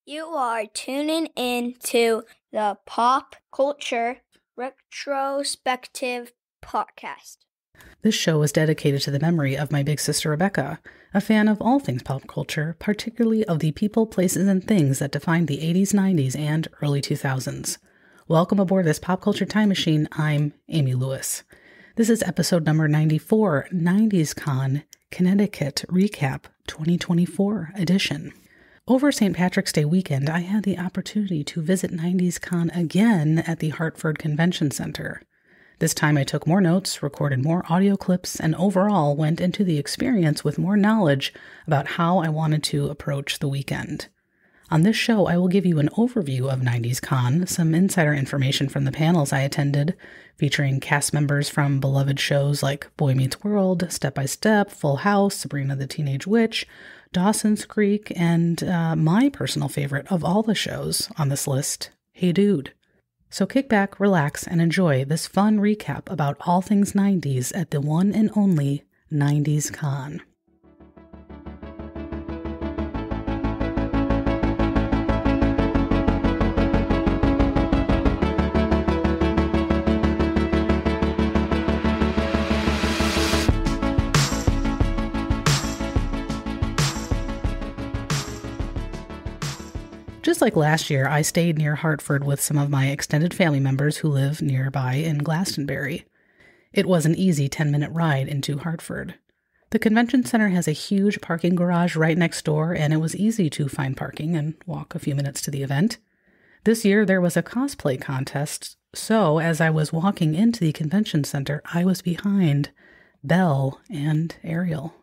You are tuning in to the Pop Culture Retrospective podcast. This show is dedicated to the memory of my big sister Rebecca, a fan of all things pop culture, particularly of the people, places, and things that defined the 80s, 90s, and early 2000s. Welcome aboard this pop culture time machine. I'm Amy Lewis. This is episode number 94, 90s Con, Connecticut Recap 2024 edition. Over St. Patrick's Day weekend, I had the opportunity to visit 90s Con again at the Hartford Convention Center. This time I took more notes, recorded more audio clips, and overall went into the experience with more knowledge about how I wanted to approach the weekend. On this show, I will give you an overview of 90s Con, some insider information from the panels I attended, featuring cast members from beloved shows like Boy Meets World, Step by Step, Full House, Sabrina the Teenage Witch, Dawson's Creek, and my personal favorite of all the shows on this list, Hey Dude. So kick back, relax, and enjoy this fun recap about all things 90s at the one and only 90s Con. Just like last year, I stayed near Hartford with some of my extended family members who live nearby in Glastonbury. It was an easy 10-minute ride into Hartford. The convention center has a huge parking garage right next door, and it was easy to find parking and walk a few minutes to the event. This year, there was a cosplay contest, so as I was walking into the convention center, I was behind Belle and Ariel.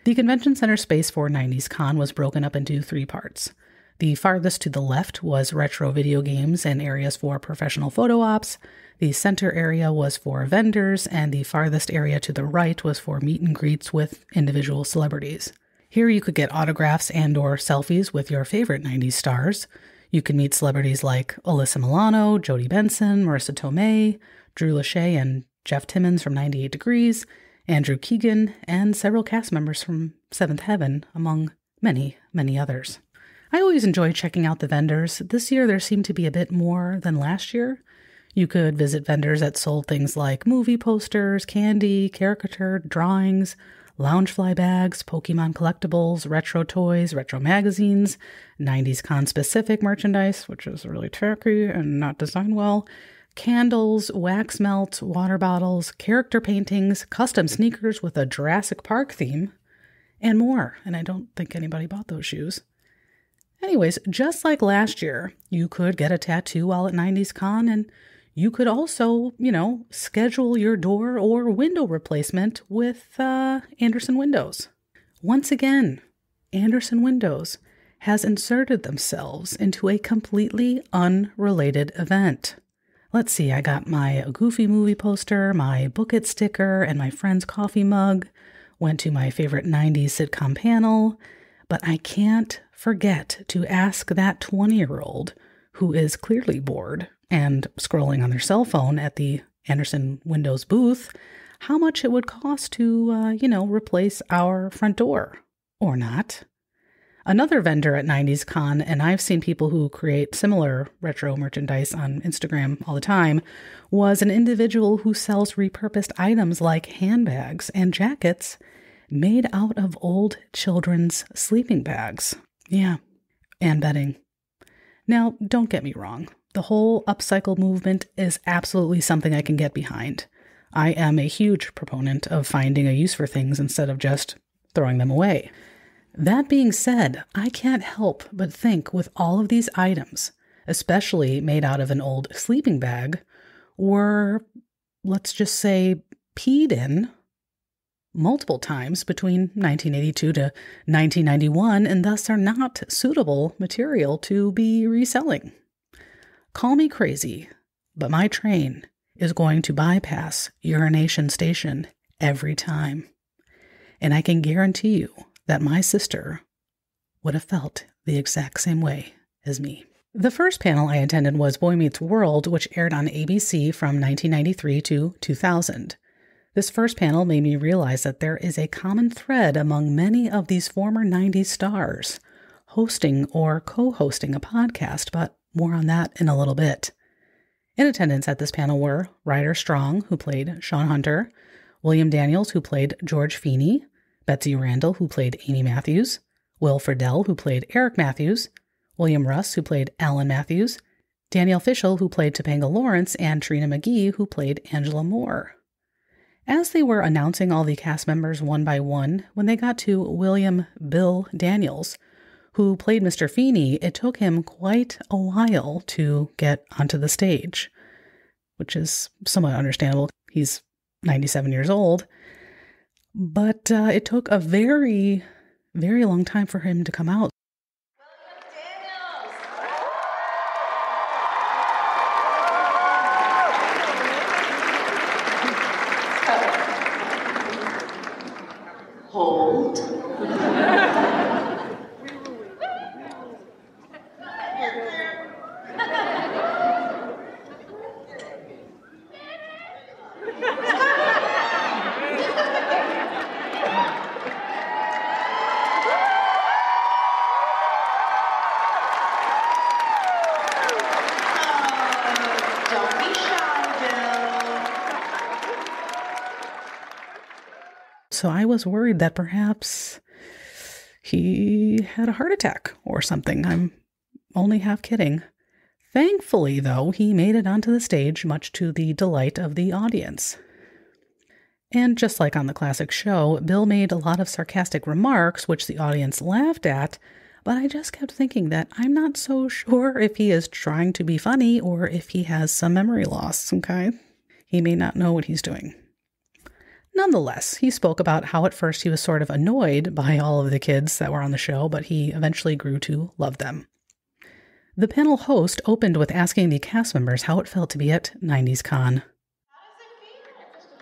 The convention center space for 90s Con was broken up into 3 parts. The farthest to the left was retro video games and areas for professional photo ops. The center area was for vendors, and the farthest area to the right was for meet and greets with individual celebrities. Here you could get autographs and/or selfies with your favorite 90s stars. You could meet celebrities like Alyssa Milano, Jodie Benson, Marissa Tomei, Drew Lachey, and Jeff Timmons from 98 Degrees, Andrew Keegan, and several cast members from Seventh Heaven, among many, many others. I always enjoy checking out the vendors. This year there seemed to be a bit more than last year. You could visit vendors that sold things like movie posters, candy, caricature, drawings, Loungefly bags, Pokemon collectibles, retro toys, retro magazines, 90s Con specific merchandise, which is really tacky and not designed well, candles, wax melt, water bottles, character paintings, custom sneakers with a Jurassic Park theme, and more. And I don't think anybody bought those shoes. Anyways, just like last year, you could get a tattoo while at 90s Con, and you could also, schedule your door or window replacement with Andersen Windows. Once again, Andersen Windows has inserted themselves into a completely unrelated event. Let's see, I got my Goofy movie poster, my Book It sticker, and my friend's coffee mug. Went to my favorite 90s sitcom panel, but I can't forget to ask that 20-year-old who is clearly bored and scrolling on their cell phone at the Andersen Windows booth how much it would cost to, replace our front door. Or not. Another vendor at 90s Con, and I've seen people who create similar retro merchandise on Instagram all the time, was an individual who sells repurposed items like handbags and jackets made out of old children's sleeping bags. Yeah, and bedding. Now, don't get me wrong. The whole upcycle movement is absolutely something I can get behind. I am a huge proponent of finding a use for things instead of just throwing them away. That being said, I can't help but think with all of these items, especially made out of an old sleeping bag, were, let's just say, peed in multiple times between 1982 to 1991, and thus are not suitable material to be reselling. Call me crazy, but my train is going to bypass Urination Station every time. And I can guarantee you that my sister would have felt the exact same way as me. The first panel I attended was Boy Meets World, which aired on ABC from 1993 to 2000. This first panel made me realize that there is a common thread among many of these former 90s stars. hosting or co-hosting a podcast, but more on that in a little bit. In attendance at this panel were Ryder Strong, who played Sean Hunter, William Daniels, who played George Feeney, Betsy Randall, who played Amy Matthews, Will Friedle, who played Eric Matthews, William Russ, who played Alan Matthews, Danielle Fishel, who played Topanga Lawrence, and Trina McGee, who played Angela Moore. As they were announcing all the cast members one by one, when they got to William Bill Daniels, who played Mr. Feeney, it took him quite a while to get onto the stage, which is somewhat understandable. He's 97 years old, but it took a very, very long time for him to come out. Hold. So I was worried that perhaps he had a heart attack or something. I'm only half kidding. Thankfully, though, he made it onto the stage, much to the delight of the audience. And just like on the classic show, Bill made a lot of sarcastic remarks, which the audience laughed at, but I just kept thinking that I'm not so sure if he is trying to be funny or if he has some memory loss, okay? He may not know what he's doing. Nonetheless, he spoke about how at first he was sort of annoyed by all of the kids that were on the show, but he eventually grew to love them. The panel host opened with asking the cast members how it felt to be at 90s Con. How does it feel?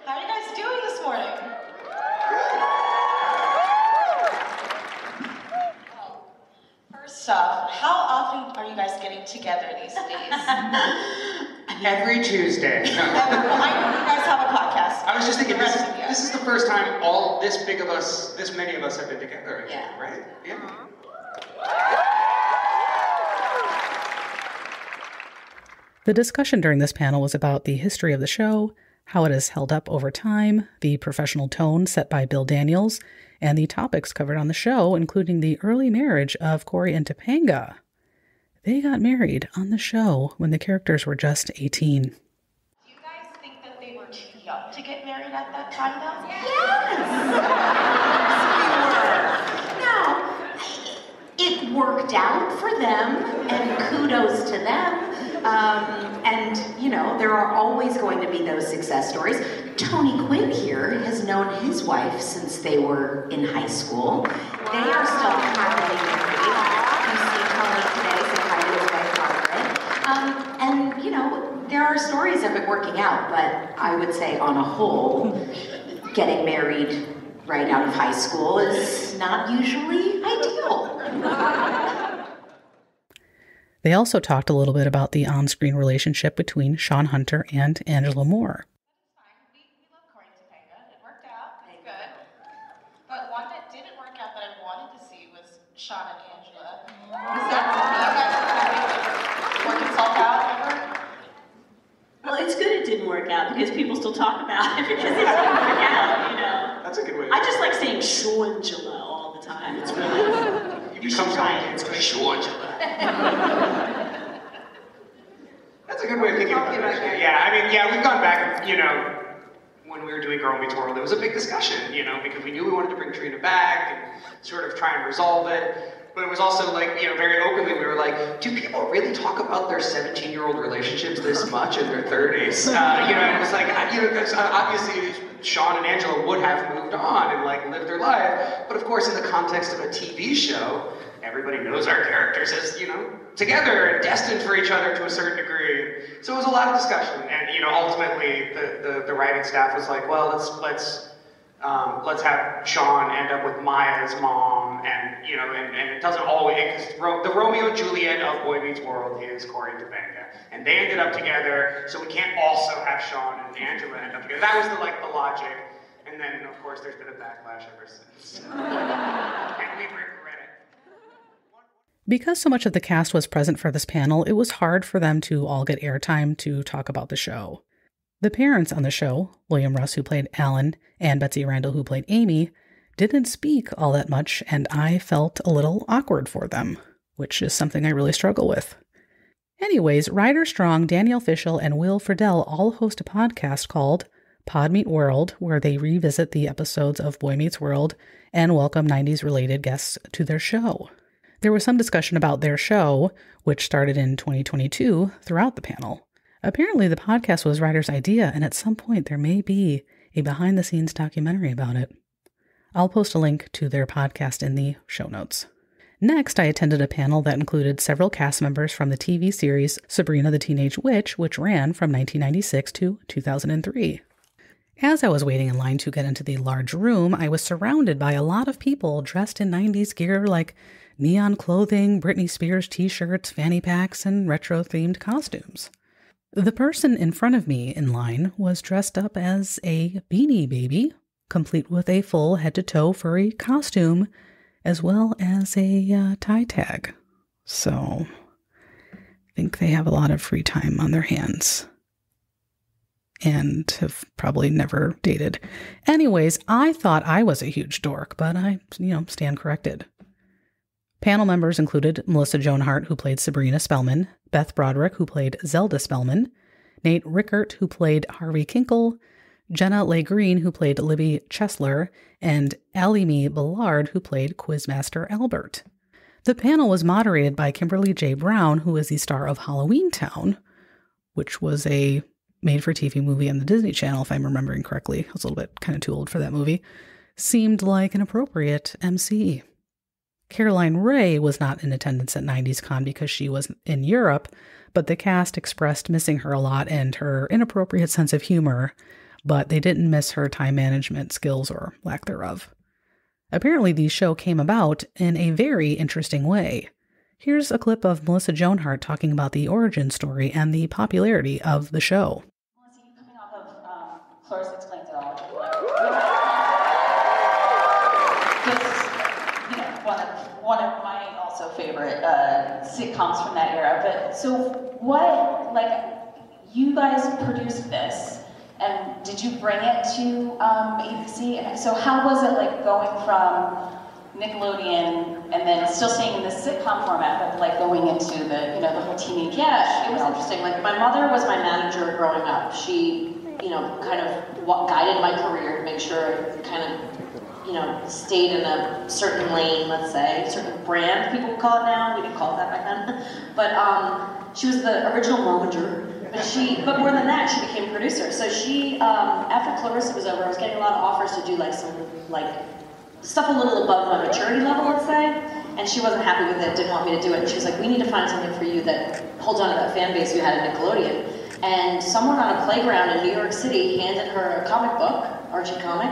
How are you guys doing this morning? Well, first off, how often are you guys getting together these days? Every Tuesday. Well, I know you guys have a podcast. I was just thinking, this is the first time all this big of us, this many of us have been together again, Yeah. right? Yeah. The discussion during this panel was about the history of the show, how it has held up over time, the professional tone set by Bill Daniels, and the topics covered on the show, including the early marriage of Corey and Topanga. They got married on the show when the characters were just 18. Do you guys think that they were too young to get married at that time, though? Yes! Now, it worked out for them, and kudos to them. And, you know, there are always going to be those success stories. Tony Quinn here has known his wife since they were in high school. They are still happily married. You see Tony today, say hi to his wife, Margaret. And, you know, there are stories of it working out, but I would say on a whole, getting married right out of high school is not usually ideal. They also talked a little bit about the on-screen relationship between Sean Hunter and Angela Moore. That's fine. We love Corey and Topanga. It worked out. It's good. But one that didn't work out that I wanted to see was Sean and Angela. Is that something you guys are work itself out ever? Well, it's good it didn't work out because people still talk about it because it didn't work out, you know. That's a good way. I just like saying Shangela all the time. It's really You become try it. It's great. That's a good way of thinking about it. Yeah, I mean, yeah, we've gone back, you know, when we were doing Girl Meets World, it was a big discussion, you know, because we knew we wanted to bring Trina back and sort of try and resolve it. But it was also like, you know, very openly, we were like, do people really talk about their 17-year-old relationships this much in their 30s? You know, it was like, you know, because obviously Sean and Angela would have moved on and like lived their life. But of course, in the context of a TV show, everybody knows our characters as, you know, together and destined for each other to a certain degree. So it was a lot of discussion. And, you know, ultimately the writing staff was like, well, let's have Sean end up with Maya's mom, and you know, and it doesn't always, because the Romeo and Juliet of Boy Meets World is Corey and Topanga, and they ended up together, so we can't also have Sean and Angela end up together. That was the logic, and then of course there's been a backlash ever since, and we regret it. Because so much of the cast was present for this panel, it was hard for them to all get airtime to talk about the show. The parents on the show, William Russ, who played Alan, and Betsy Randall, who played Amy, didn't speak all that much, and I felt a little awkward for them, which is something I really struggle with. Anyways, Ryder Strong, Danielle Fishel, and Will Friedle all host a podcast called Pod Meet World, where they revisit the episodes of Boy Meets World and welcome 90s-related guests to their show. There was some discussion about their show, which started in 2022, throughout the panel. Apparently, the podcast was Ryder's idea, and at some point there may be a behind-the-scenes documentary about it. I'll post a link to their podcast in the show notes. Next, I attended a panel that included several cast members from the TV series Sabrina the Teenage Witch, which ran from 1996 to 2003. As I was waiting in line to get into the large room, I was surrounded by a lot of people dressed in 90s gear like neon clothing, Britney Spears t-shirts, fanny packs, and retro-themed costumes. The person in front of me in line was dressed up as a Beanie Baby, complete with a full head-to-toe furry costume, as well as a tie tag. So, I think they have a lot of free time on their hands. And have probably never dated. Anyways, I thought I was a huge dork, but I, stand corrected. Panel members included Melissa Joan Hart, who played Sabrina Spellman, Beth Broderick, who played Zelda Spellman, Nate Rickert, who played Harvey Kinkle, Jenna Leigh Green, who played Libby Chesler, and Allie Mae Ballard, who played Quizmaster Albert. The panel was moderated by Kimberly J. Brown, who is the star of Halloween Town, which was a made-for-TV movie on the Disney Channel, if I'm remembering correctly. I was a little bit kind of too old for that movie. Seemed like an appropriate MC. Caroline Ray was not in attendance at 90s Con because she was in Europe, but the cast expressed missing her a lot and her inappropriate sense of humor, but they didn't miss her time management skills or lack thereof. Apparently, the show came about in a very interesting way. Here's a clip of Melissa Joan Hart talking about the origin story and the popularity of the show. Melissa, you coming off of Clarissa Explains It All. One of my also favorite sitcoms from that era. But so you guys produced this, and did you bring it to ABC? And so how was it going from Nickelodeon and then still staying in the sitcom format, but going into the the whole teenage? Yeah, it was interesting. My mother was my manager growing up. She kind of guided my career to make sure it kind of stayed in a certain lane, let's say, certain brand, people would call it now. We didn't call it that back then. But she was the original momager. But more than that, she became producer. So she, after Clarissa was over, I was getting a lot of offers to do some stuff a little above my maturity level, let's say. And she wasn't happy with it, didn't want me to do it. And she was like, we need to find something for you that holds on to that fan base you had at Nickelodeon. And someone on a playground in New York City handed her a comic book, Archie comic,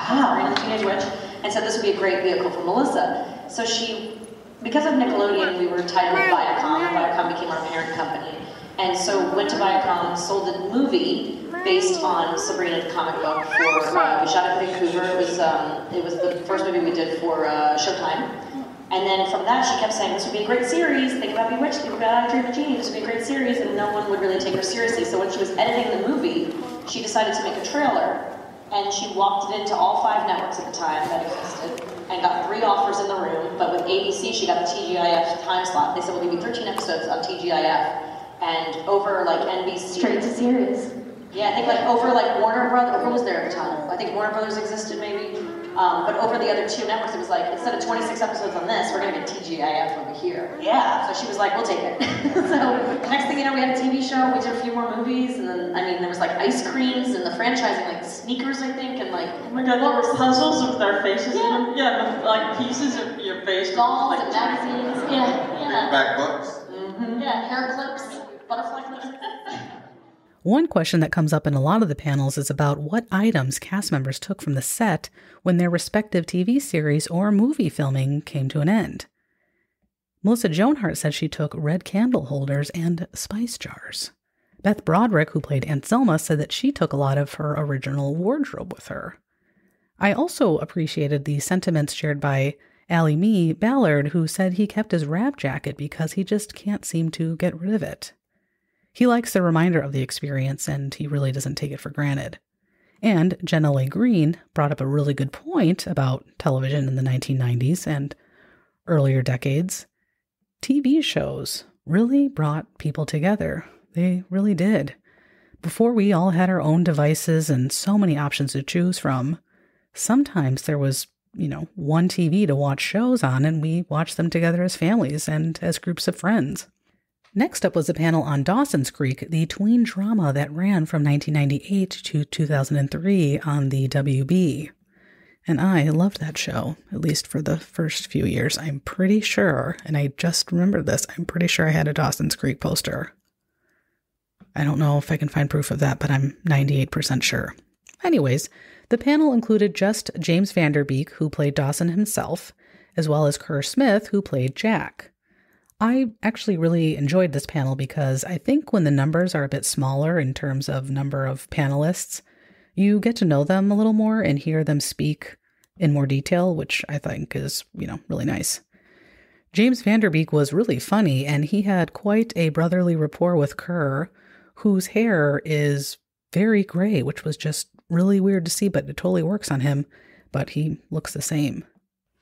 Sabrina the Teenage Witch, and said this would be a great vehicle for Melissa. So she, because of Nickelodeon, we were tied with Viacom. Viacom became our parent company. And so went to Viacom, sold a movie based on Sabrina the comic book for, we shot it in Vancouver. It was the first movie we did for Showtime. And then from that, she kept saying, this would be a great series. Think about Bewitched, think about I Dream of Jeannie. This would be a great series, and no one would really take her seriously. So when she was editing the movie, she decided to make a trailer, and she walked it into all 5 networks at the time that existed, and got 3 offers in the room. But with ABC, she got the TGIF time slot. They said, well, there'll be 13 episodes on TGIF, and over NBC. Straight to series. Yeah, I think over Warner Brothers, who was there at the time? I think Warner Brothers existed maybe. But over the other 2 networks, it was instead of 26 episodes on this, we're going to get TGIF over here. Yeah. So she was like, we'll take it. So next thing you know, we had a TV show, we did a few more movies, and then, there was ice creams and the franchising, sneakers, I think, and oh my God, there were puzzles with our faces in them. Yeah, with pieces of your face. Dolls and magazines. Yeah. Back books. Mm-hmm. Yeah, hair clips, butterfly clips. One question that comes up in a lot of the panels is about what items cast members took from the set when their respective TV series or movie filming came to an end. Melissa Joan Hart said she took red candle holders and spice jars. Beth Broderick, who played Aunt Selma, said that she took a lot of her original wardrobe with her. I also appreciated the sentiments shared by Allie Mee Ballard, who said he kept his rap jacket because he just can't seem to get rid of it. He likes the reminder of the experience, and he really doesn't take it for granted. And Jenna Leigh Green brought up a really good point about television in the 1990s and earlier decades. TV shows really brought people together. They really did. Before we all had our own devices and so many options to choose from, sometimes there was, one TV to watch shows on, and we watched them together as families and as groups of friends. Next up was a panel on Dawson's Creek, the tween drama that ran from 1998 to 2003 on the WB. And I loved that show, at least for the first few years. I'm pretty sure, and I just remembered this, I'm pretty sure I had a Dawson's Creek poster. I don't know if I can find proof of that, but I'm 98% sure. Anyways, the panel included just James Vanderbeek, who played Dawson himself, as well as Kerr Smith, who played Jack. I actually really enjoyed this panel because I think when the numbers are a bit smaller in terms of number of panelists, you get to know them a little more and hear them speak in more detail, which I think is, really nice. James Vanderbeek was really funny, and he had quite a brotherly rapport with Kerr, whose hair is very gray, which was just really weird to see, but it totally works on him, but he looks the same.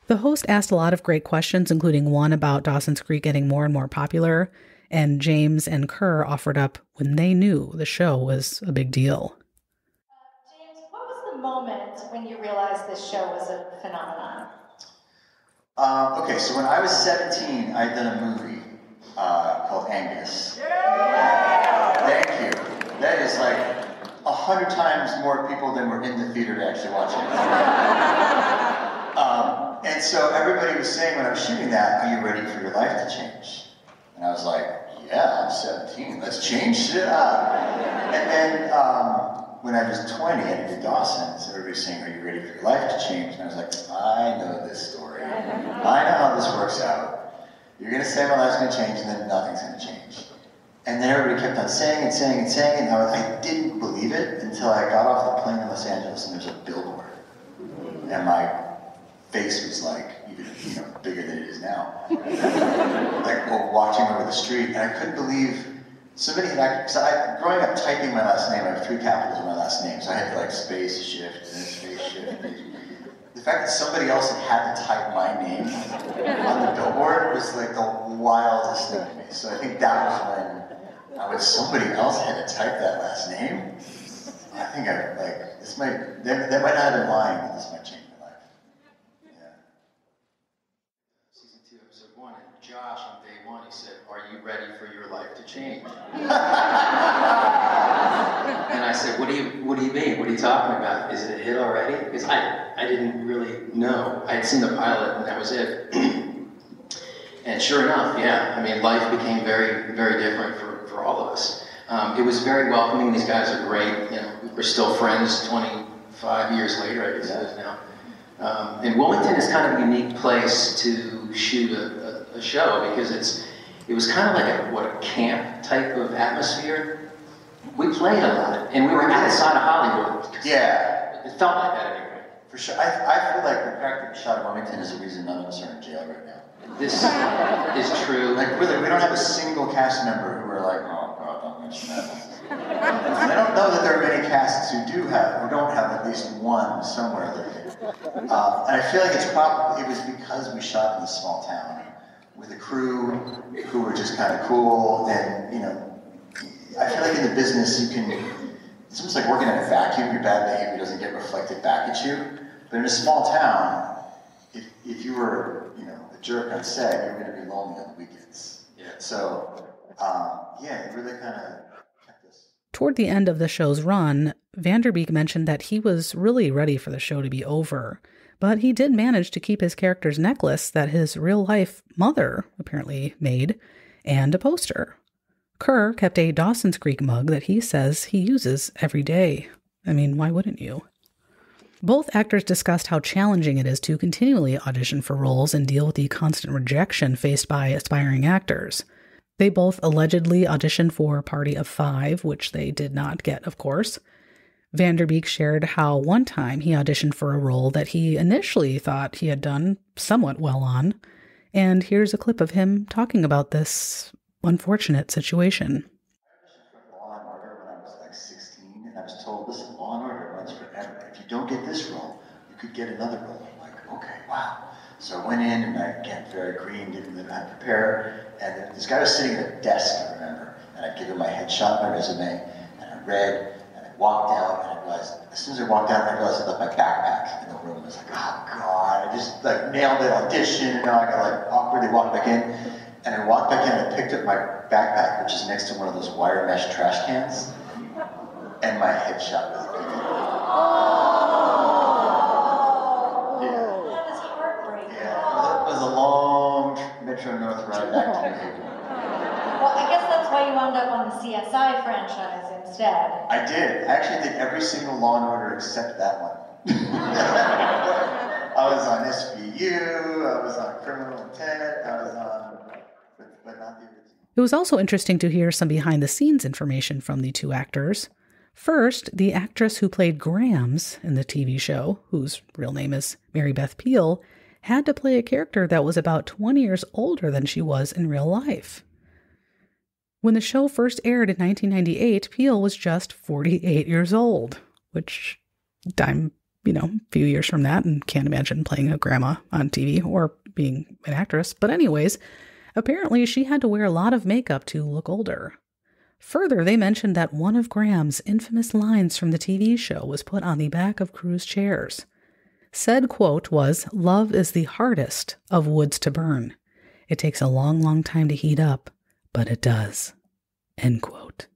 The host asked a lot of great questions, including one about Dawson's Creek getting more and more popular, and James and Kerr offered up when they knew the show was a big deal. James, what was the moment when you realized this show was a phenomenon? Okay, so when I was 17, I had done a movie called Angus. Thank you. That is like 100 times more people than were in the theater to actually watch it. And so everybody was saying when I was shooting that, are you ready for your life to change? And I was like, yeah, I'm 17, let's change shit up. And then when I was 20, I did Dawson, so everybody was saying, are you ready for your life to change? And I was like, I know this story. I know how this works out. You're gonna say my life's gonna change, and then nothing's gonna change. And then everybody kept on saying and I didn't believe it until I got off the plane in Los Angeles and there's a billboard. And my face was like, even, bigger than it is now. Like, watching over the street, and I couldn't believe somebody had actually, growing up typing my last name, I have 3 capitals in my last name, so I had to space shift, and then space shift. The fact that somebody else had to type my name on the billboard was like the wildest thing to me. So I think that was when somebody else had to type that last name. I think that might not have been lying, but this might change my life. Yeah. Season 2, episode 1, and Josh on day 1, he said, "Are you ready for your life to change?" And I said, what do you mean? What are you talking about? Is it a hit already? Because I didn't really know. I had seen the pilot and that was it. And sure enough, yeah, life became very, very different for all of us. It was very welcoming. These guys are great. We're still friends 25 years later, I guess it is now. And Wilmington is kind of a unique place to shoot a show because it was kind of like a camp type of atmosphere. We played a lot, and we were outside of Hollywood. Yeah. It felt like that anyway. For sure. I feel like the fact that we shot in Wilmington is the reason none of us are in jail right now. This is true. Really, we don't have a single cast member who are like, oh God, don't mention that. I don't know that there are many casts who don't have at least one somewhere lurking. And I feel like it was because we shot in a small town with a crew who were just kind of cool, and I feel like in the business it's almost like working in a vacuum. Your bad behavior doesn't get reflected back at you. But in a small town, if you were, a jerk on set, you're going to be lonely on the weekends. Yeah. So, it really kind of kept us. Toward the end of the show's run, Vanderbeek mentioned that he was really ready for the show to be over, but he did manage to keep his character's necklace that his real-life mother apparently made, and a poster. Kerr kept a Dawson's Creek mug that he says he uses every day. Why wouldn't you? Both actors discussed how challenging it is to continually audition for roles and deal with the constant rejection faced by aspiring actors. They both allegedly auditioned for Party of Five, which they did not get, of course. Vanderbeek shared how one time he auditioned for a role that he initially thought he had done somewhat well on, and here's a clip of him talking about this unfortunate situation. I auditioned for Law and Order when I was like 16, and I was told, listen, Law and Order runs forever. If you don't get this role, you could get another role. I'm like, okay, wow. So I went in, and I, again, very green, didn't really know how to prepare, and this guy was sitting at a desk, I remember, and I gave him my headshot, my resume, and I read, walked out, and I realized, as soon as I walked out, I realized I left my backpack in the room. I was like, oh God, I just like nailed the audition, and now I gotta like awkwardly walk back in. And I walked back in, and I picked up my backpack, which is next to one of those wire mesh trash cans, and my headshot was in it. Yeah. That is heartbreaking. Yeah, it was a long Metro North ride back to New Haven. Well, I guess that's why you wound up on the CSI franchise instead. I did. I actually did every single Law and Order except that one. I was on SVU, I was on Criminal Intent, I was on, but not the other two. It was also interesting to hear some behind-the-scenes information from the two actors. First, the actress who played Grams in the TV show, whose real name is Mary Beth Peil, had to play a character that was about 20 years older than she was in real life. When the show first aired in 1998, Peil was just 48 years old, which I'm, a few years from that and can't imagine playing a grandma on TV or being an actress. But anyways, apparently she had to wear a lot of makeup to look older. Further, they mentioned that one of Graham's infamous lines from the TV show was put on the back of crew's chairs. Said quote was, "Love is the hardest of woods to burn. It takes a long, long time to heat up, but it does." End quote.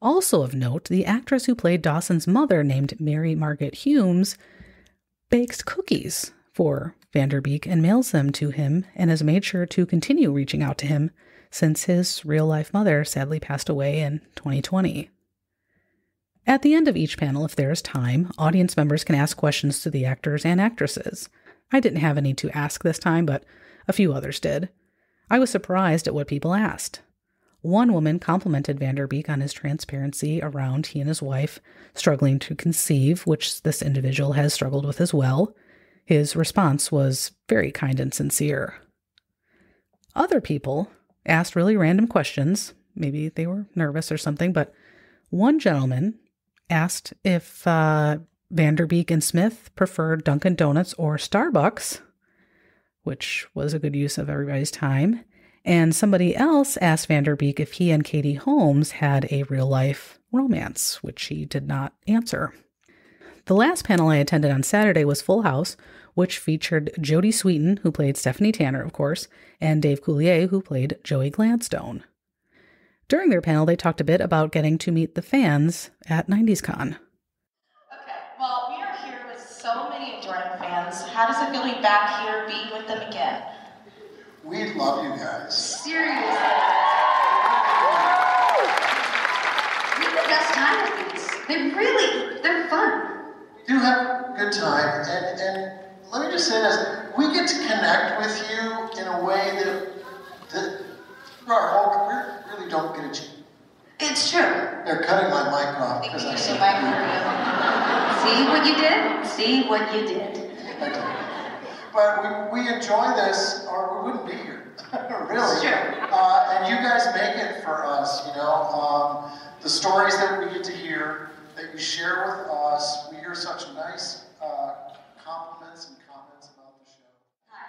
Also of note, the actress who played Dawson's mother, named Mary Margaret Humes, bakes cookies for Vanderbeek and mails them to him, and has made sure to continue reaching out to him since his real-life mother sadly passed away in 2020. At the end of each panel, if there is time, audience members can ask questions to the actors and actresses. I didn't have any to ask this time, but a few others did. I was surprised at what people asked. One woman complimented Vanderbeek on his transparency around he and his wife struggling to conceive, which this individual has struggled with as well. His response was very kind and sincere. Other people asked really random questions. Maybe they were nervous or something, but one gentleman asked if Vanderbeek and Smith preferred Dunkin' Donuts or Starbucks, which was a good use of everybody's time. And somebody else asked Vanderbeek if he and Katie Holmes had a real-life romance, which he did not answer. The last panel I attended on Saturday was Full House, which featured Jodie Sweetin, who played Stephanie Tanner, of course, and Dave Coulier, who played Joey Gladstone. During their panel, they talked a bit about getting to meet the fans at 90s Con. Okay, well, we are here with so many adoring fans. How does it feel to be back here, being with them again? We love you guys. Seriously. We have the best time with these. They're fun. Do have a good time, and let me just say this: we get to connect with you in a way that through our whole career really don't get a chance. It's true. They're cutting my mic off because I said. See what you did? See what you did. But we enjoy this, or we wouldn't be here. Really. It's true. And you guys make it for us, the stories that we get to hear, that you share with us, we hear such nice compliments and comments about the show.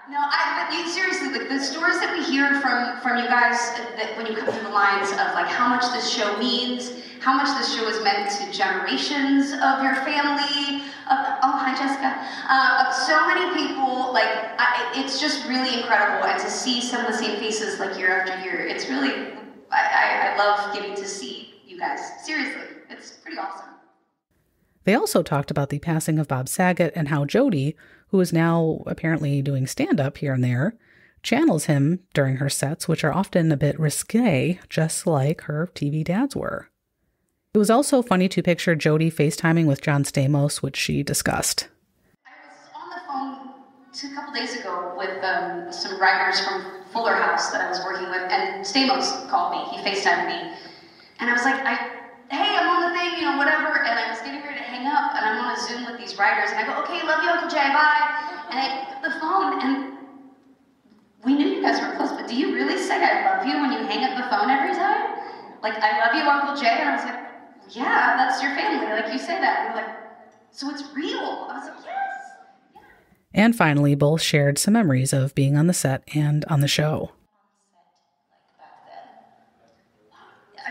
No, but seriously, the stories that we hear from you guys, that when you come through the lines of like how much this show means, how much this show has meant to generations of your family. Hi Jessica. So many people, it's just really incredible, and to see some of the same faces like year after year, it's really, I love getting to see you guys. Seriously, it's pretty awesome. They also talked about the passing of Bob Saget and how Jodie, who is now apparently doing stand-up here and there, channels him during her sets, which are often a bit risque, just like her TV dads were. It was also funny to picture Jodie FaceTiming with John Stamos, which she discussed. I was on the phone a couple days ago with some writers from Fuller House that I was working with, and Stamos called me. He FaceTimed me. And I was like, hey, I'm on the thing, you know, whatever, and I was getting ready to hang up, and I'm on a Zoom with these writers, and I go, okay, love you, Uncle Jay, bye. And I pick up the phone, and we knew you guys were close, but do you really say I love you when you hang up the phone every time? Like, I love you, Uncle Jay, and I was like, yeah, that's your family, like, you say that. And we're like, so it's real. I was like, yes. And finally, both shared some memories of being on the set and on the show.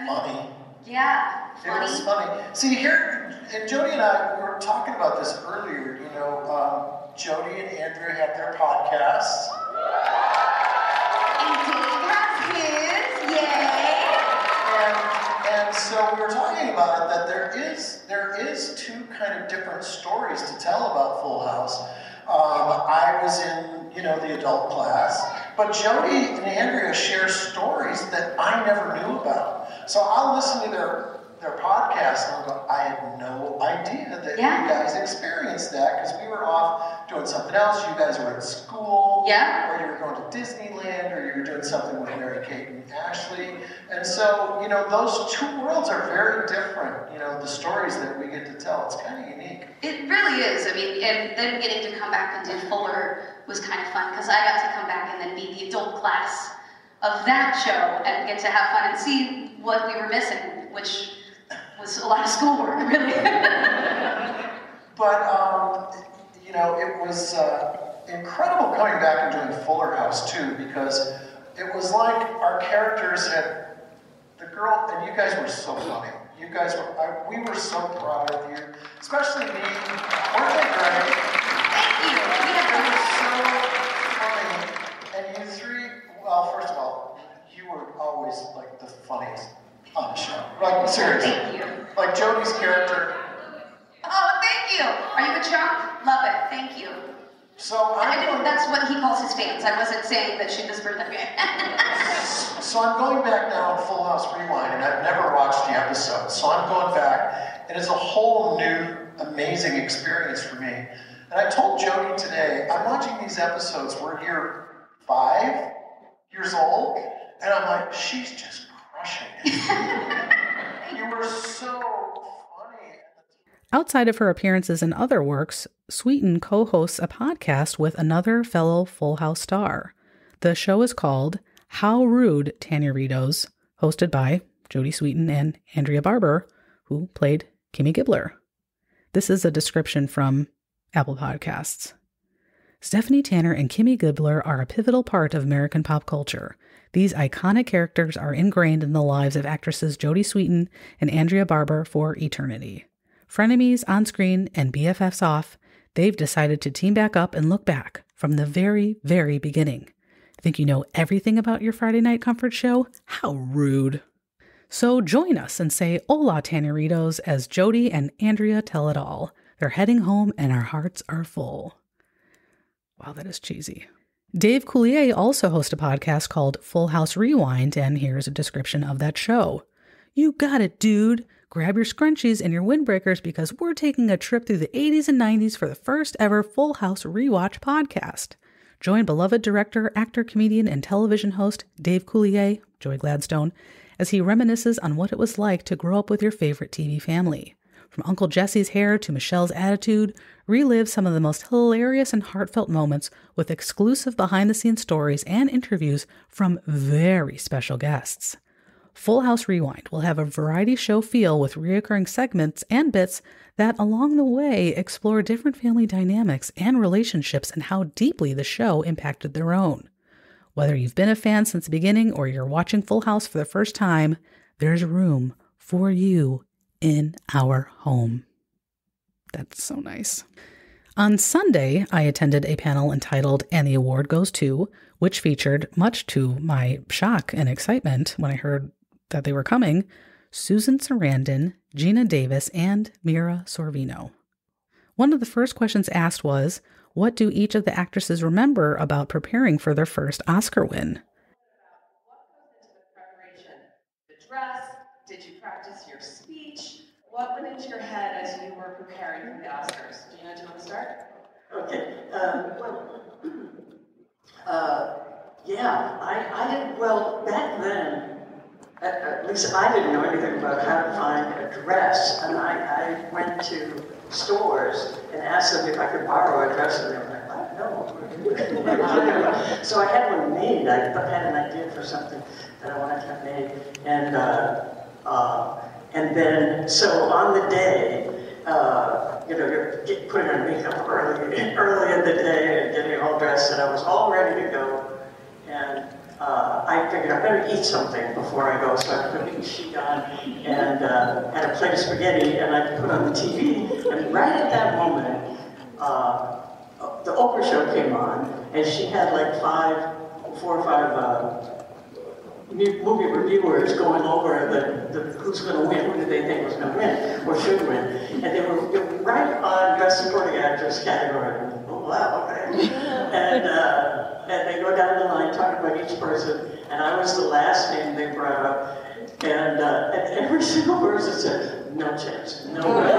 Funny. Yeah, funny. It was funny. See, here, and Jody and I were talking about this earlier. You know, Jody and Andrea have their podcasts. And Dave has his, yay! And so we were talking about it, that there is two kind of different stories to tell about Full House. I was in, you know, the adult class, but Jody and Andrea share stories that I never knew about. So I'll listen to their podcast and I'll go, I had no idea that you guys experienced that, because we were off doing something else. You guys were at school, or you were going to Disneyland, or you were doing something with Mary-Kate and Ashley. And so, you know, those two worlds are very different, you know, the stories that we get to tell. It's kind of unique. It really is. I mean, and then getting to come back and do Fuller was kind of fun, because I got to come back and then be the adult class of that show and get to have fun and see what we were missing, which was a lot of schoolwork, really. But, you know, it was incredible coming back and doing Fuller House, too, because it was like our characters had, the girl, and you guys were so funny. You guys were, we were so proud of you, especially me. Weren't they great? Thank you. They were so funny. And you three, well, first of all, you were always, like, the funniest on the show. Like, seriously. Thank you. Like Jody's character. Oh, thank you. Are you a chump? Love it. Thank you. So that's what he calls his fans. I wasn't saying that she whispered that. So I'm going back now on Full House Rewind, and I've never watched the episode. So I'm going back, and it's a whole new, amazing experience for me. And I told Jody today, I'm watching these episodes. We're here 5 years old, and I'm like, she's just crushing it. You were so funny. Outside of her appearances in other works, Sweeten co-hosts a podcast with another fellow Full House star. The show is called How Rude, Tanneritos, hosted by Jodie Sweetin and Andrea Barber, who played Kimmy Gibbler. This is a description from Apple Podcasts. Stephanie Tanner and Kimmy Gibbler are a pivotal part of American pop culture. These iconic characters are ingrained in the lives of actresses Jodie Sweetin and Andrea Barber for eternity. Frenemies on screen and BFFs off, they've decided to team back up and look back from the very, very beginning. Think you know everything about your Friday night comfort show? How rude. So join us and say hola Tanneritos as Jodie and Andrea tell it all. They're heading home and our hearts are full. Wow, that is cheesy. Dave Coulier also hosts a podcast called Full House Rewind, and here's a description of that show. You got it, dude. Grab your scrunchies and your windbreakers because we're taking a trip through the 80s and 90s for the first ever Full House Rewatch podcast. Join beloved director, actor, comedian, and television host Dave Coulier, Joy Gladstone, as he reminisces on what it was like to grow up with your favorite TV family. From Uncle Jesse's hair to Michelle's attitude, relive some of the most hilarious and heartfelt moments with exclusive behind-the-scenes stories and interviews from very special guests. Full House Rewind will have a variety show feel with recurring segments and bits that, along the way, explore different family dynamics and relationships and how deeply the show impacted their own. Whether you've been a fan since the beginning or you're watching Full House for the first time, there's room for you in our home. That's so nice. On Sunday, I attended a panel entitled And the Award Goes To, which featured, much to my shock and excitement when I heard that they were coming, Susan Sarandon, Gina Davis, and Mira Sorvino. One of the first questions asked was, what do each of the actresses remember about preparing for their first Oscar win? What goes into the preparation? The dress? Did you practice your speech? What went into your head as you were preparing for the Oscars? Gina, do you want to start? Okay. Yeah, I didn't, well, back then, at least I didn't know anything about how to find a dress, and I went to stores and asked them if I could borrow a dress, and they were like, "What? No." So I had one made. I had an idea for something that I wanted to have made, and then so on the day, you're putting on makeup early in the day and getting all dressed, and I was all ready to go, and I figured I better eat something before I go, so I put a sheet on and had a plate of spaghetti, and I put on the TV, and right at that moment, the Oprah show came on, and she had like 4 or 5 movie reviewers going over the who's going to win, who do they think was going to win or should win, and they were right on Best Supporting Actress category. Oh wow, okay. And they go down the line, talk about each person, and I was the last name they brought up, and every single person said, "No chance, no way."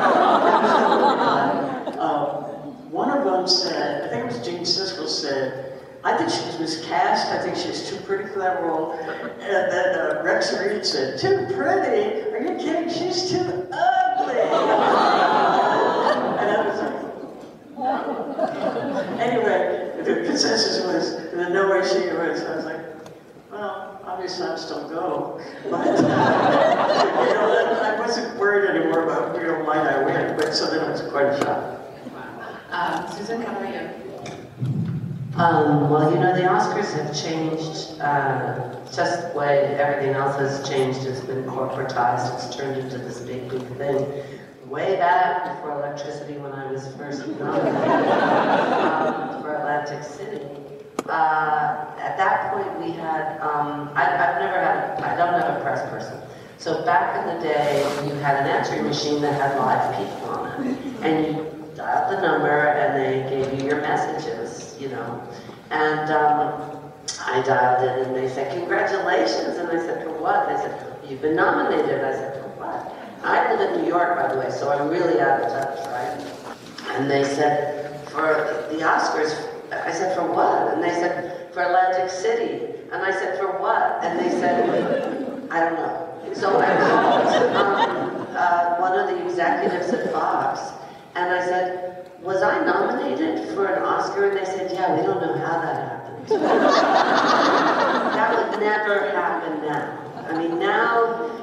One of them said, I think it was Gene Siskel said, "I think she was miscast. I think she's too pretty for that role." And then Rex Reed said, "Too pretty? Are you kidding? She's too ugly." And I was like, anyway, the consensus was that no way she was. I was like, well, obviously I'll still go. But I wasn't worried anymore about might I win. But so then it was quite a shock. Susan, how about you? Well, the Oscars have changed, just the way everything else has changed. It's been corporatized, it's turned into this big thing. Way back before electricity, when I was first nominated for Atlantic City, at that point we had, I don't have a press person. So back in the day, you had an answering machine that had live people on it, and you dialed the number and they gave you your messages, And I dialed in and they said, "Congratulations." And I said, "For what?" They said, "You've been nominated." I said, "For what?" I live in New York, by the way, so I'm really out of touch, right? And they said, "For the Oscars." I said, "For what?" And they said, "For Atlantic City." And I said, "For what?" And they said, "I don't know." So I called one of the executives at Fox, and I said, "Was I nominated for an Oscar?" And they said, "Yeah, we don't know how that happened." That would never happen now. I mean, now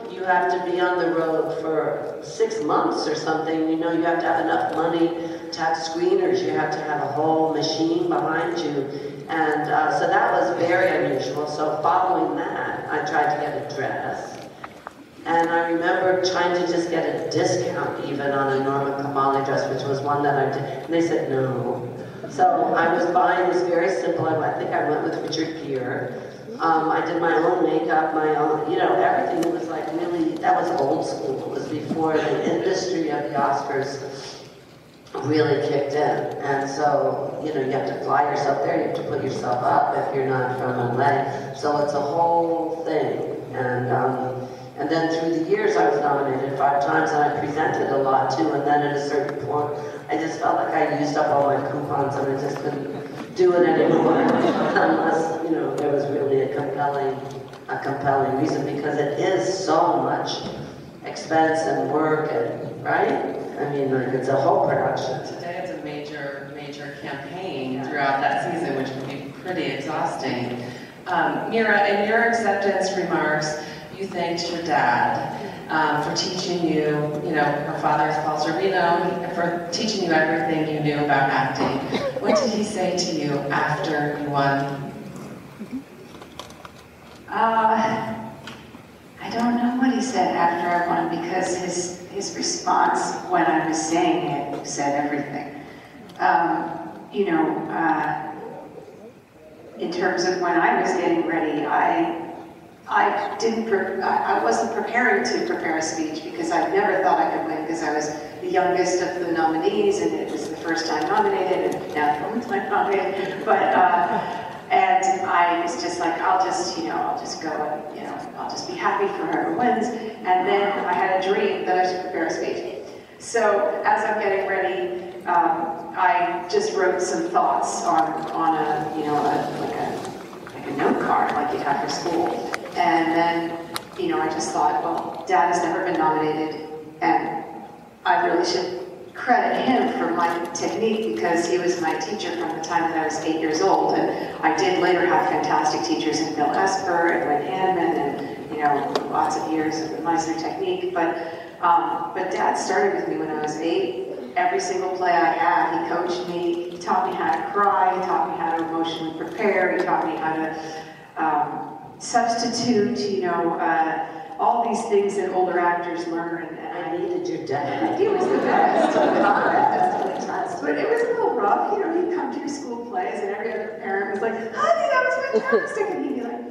you have to be on the road for 6 months or something. You have to have enough money to have screeners. You have to have a whole machine behind you. And so that was very unusual. So following that, I tried to get a dress. And I remember trying to just get a discount even on a Norma Kamali dress, which was one that I did. And they said no. So I was buying this very simple, I think I went with Richard Gere. I did my own makeup, my own, everything. It was like really, that was old school. It was before the industry of the Oscars really kicked in. And so, you have to fly yourself there, you have to put yourself up if you're not from LA. So it's a whole thing. And then through the years, I was nominated 5 times, and I presented a lot too. And then at a certain point, I just felt like I used up all my coupons, and I just couldn't do it anymore unless there was really a compelling reason, because it is so much expense and work, and right? I mean, it's a whole production. Today, it's a major campaign throughout that season, which can be pretty exhausting. Mira, in your acceptance remarks, you thanked your dad for teaching you, her father is Paul Sorvino, for teaching you everything you knew about acting. What did he say to you after you won? I don't know what he said after I won, because his response when I was saying it said everything. In terms of when I was getting ready, I wasn't preparing to prepare a speech, because I never thought I could win, because I was the youngest of the nominees, and it was the first time nominated, and now the only time nominated. But and I was just like, I'll just go, and I'll just be happy for whoever wins. And then I had a dream that I should prepare a speech. So as I'm getting ready, I just wrote some thoughts on a note card like you have for school. And then I just thought, well, Dad has never been nominated, and I really should credit him for my technique because he was my teacher from the time that I was 8 years old. And I did later have fantastic teachers in Bill Esper and Red Handman and, lots of years of the Meisner technique. But Dad started with me when I was 8. Every single play I had, he coached me. He taught me how to cry. He taught me how to emotionally prepare. He taught me how to substitute, all these things that older actors learn. And I needed your dad. He was the best. But it was a little rough. He'd come to your school plays and every other parent was like, honey, that was fantastic. And he'd be like,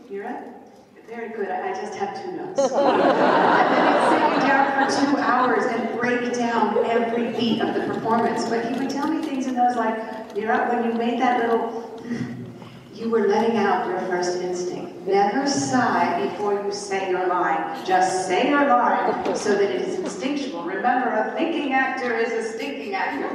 Mira, very good. I just have 2 notes. And then he'd sit you down for 2 hours and break down every beat of the performance. But he would tell me things and I was like, Mira, when you made that little, you were letting out your first instinct. Never sigh before you say your line. Just say your line so that it is instinctual. Remember, a thinking actor is a stinking actor.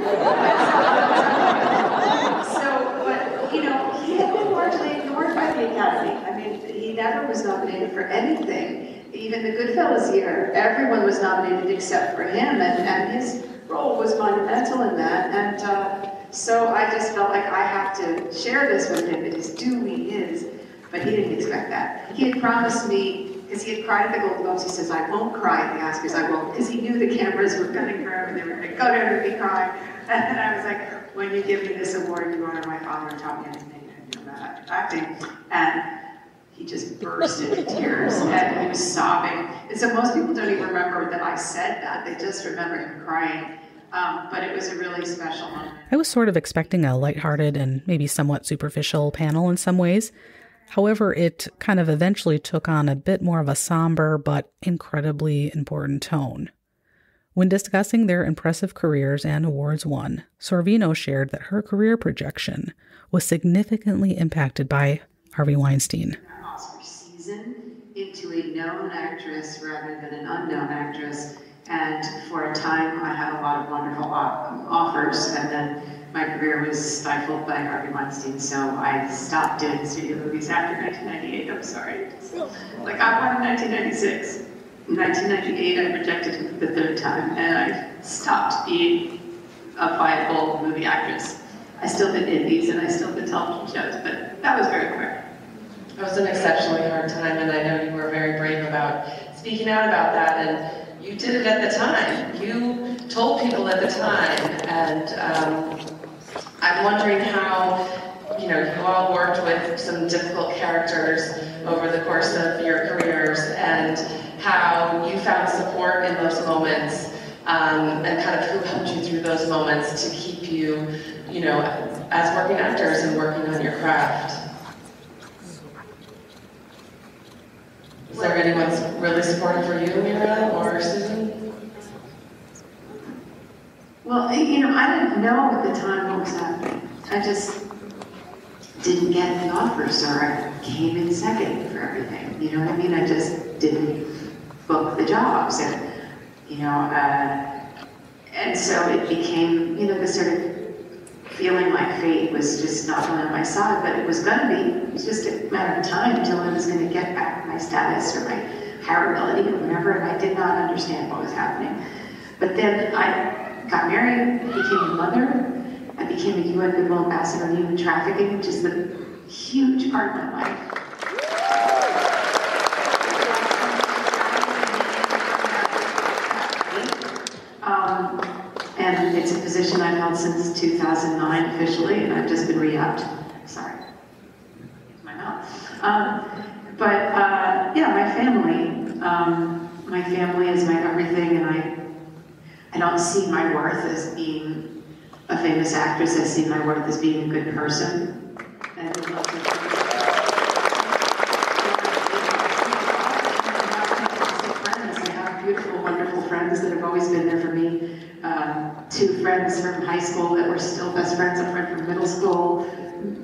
He had been largely ignored by the Academy. I mean, he never was nominated for anything. Even the Goodfellas year, everyone was nominated except for him, and his role was monumental in that. And so I just felt like I have to share this with him. It is due his. But he didn't expect that. He had promised me, because he had cried at the Golden Globes, he says, I won't cry at the Oscars, I won't, because he knew the cameras were coming for him and they were going to go down and be crying. And I was like, when you give me this award, you honor my father and taught me everything I knew about acting. And he just burst into tears and he was sobbing. And so most people don't even remember that I said that, they just remember him crying. But it was a really special moment. I was sort of expecting a lighthearted and maybe somewhat superficial panel in some ways. However, it kind of eventually took on a bit more of a somber but incredibly important tone. When discussing their impressive careers and awards won, Sorvino shared that her career projection was significantly impacted by Harvey Weinstein. Oscar season into a known actress rather than an unknown actress, and for a time I had a lot of wonderful offers, and then my career was stifled by Harvey Weinstein, so I stopped doing studio movies after 1998. I'm sorry. Like, I won in 1996. In 1998, I rejected him the 3rd time, and I stopped being a viable movie actress. I still did indies, and I still did television shows, but that was very quick. It was an exceptionally hard time, and I know you were very brave about speaking out about that, and you did it at the time. You told people at the time, and I'm wondering how, you all worked with some difficult characters over the course of your careers and how you found support in those moments and kind of who helped you through those moments to keep you, as working actors and working on your craft. Is there anyone really supportive for you, Mira or Susan? Well, I didn't know at the time what was happening. I just didn't get the offers, or I came in second for everything. You know what I mean? I just didn't book the jobs, and and so it became, the sort of feeling like fate was just not really on my side, but it was going to be. It was just a matter of time until I was going to get back my status or my hireability or whatever, and I did not understand what was happening. But then I got married, became a mother, I became a UN Goodwill Ambassador on human trafficking, which is a huge part of my life. And it's a position I've held since 2009 officially, and I've just been re-upped. Sorry, my mouth. My family. My family is my everything, and I don't see my worth as being a famous actress. I see my worth as being a good person. And I would love to I have beautiful, wonderful friends that have always been there for me. 2 friends from high school that were still best friends, a friend from middle school,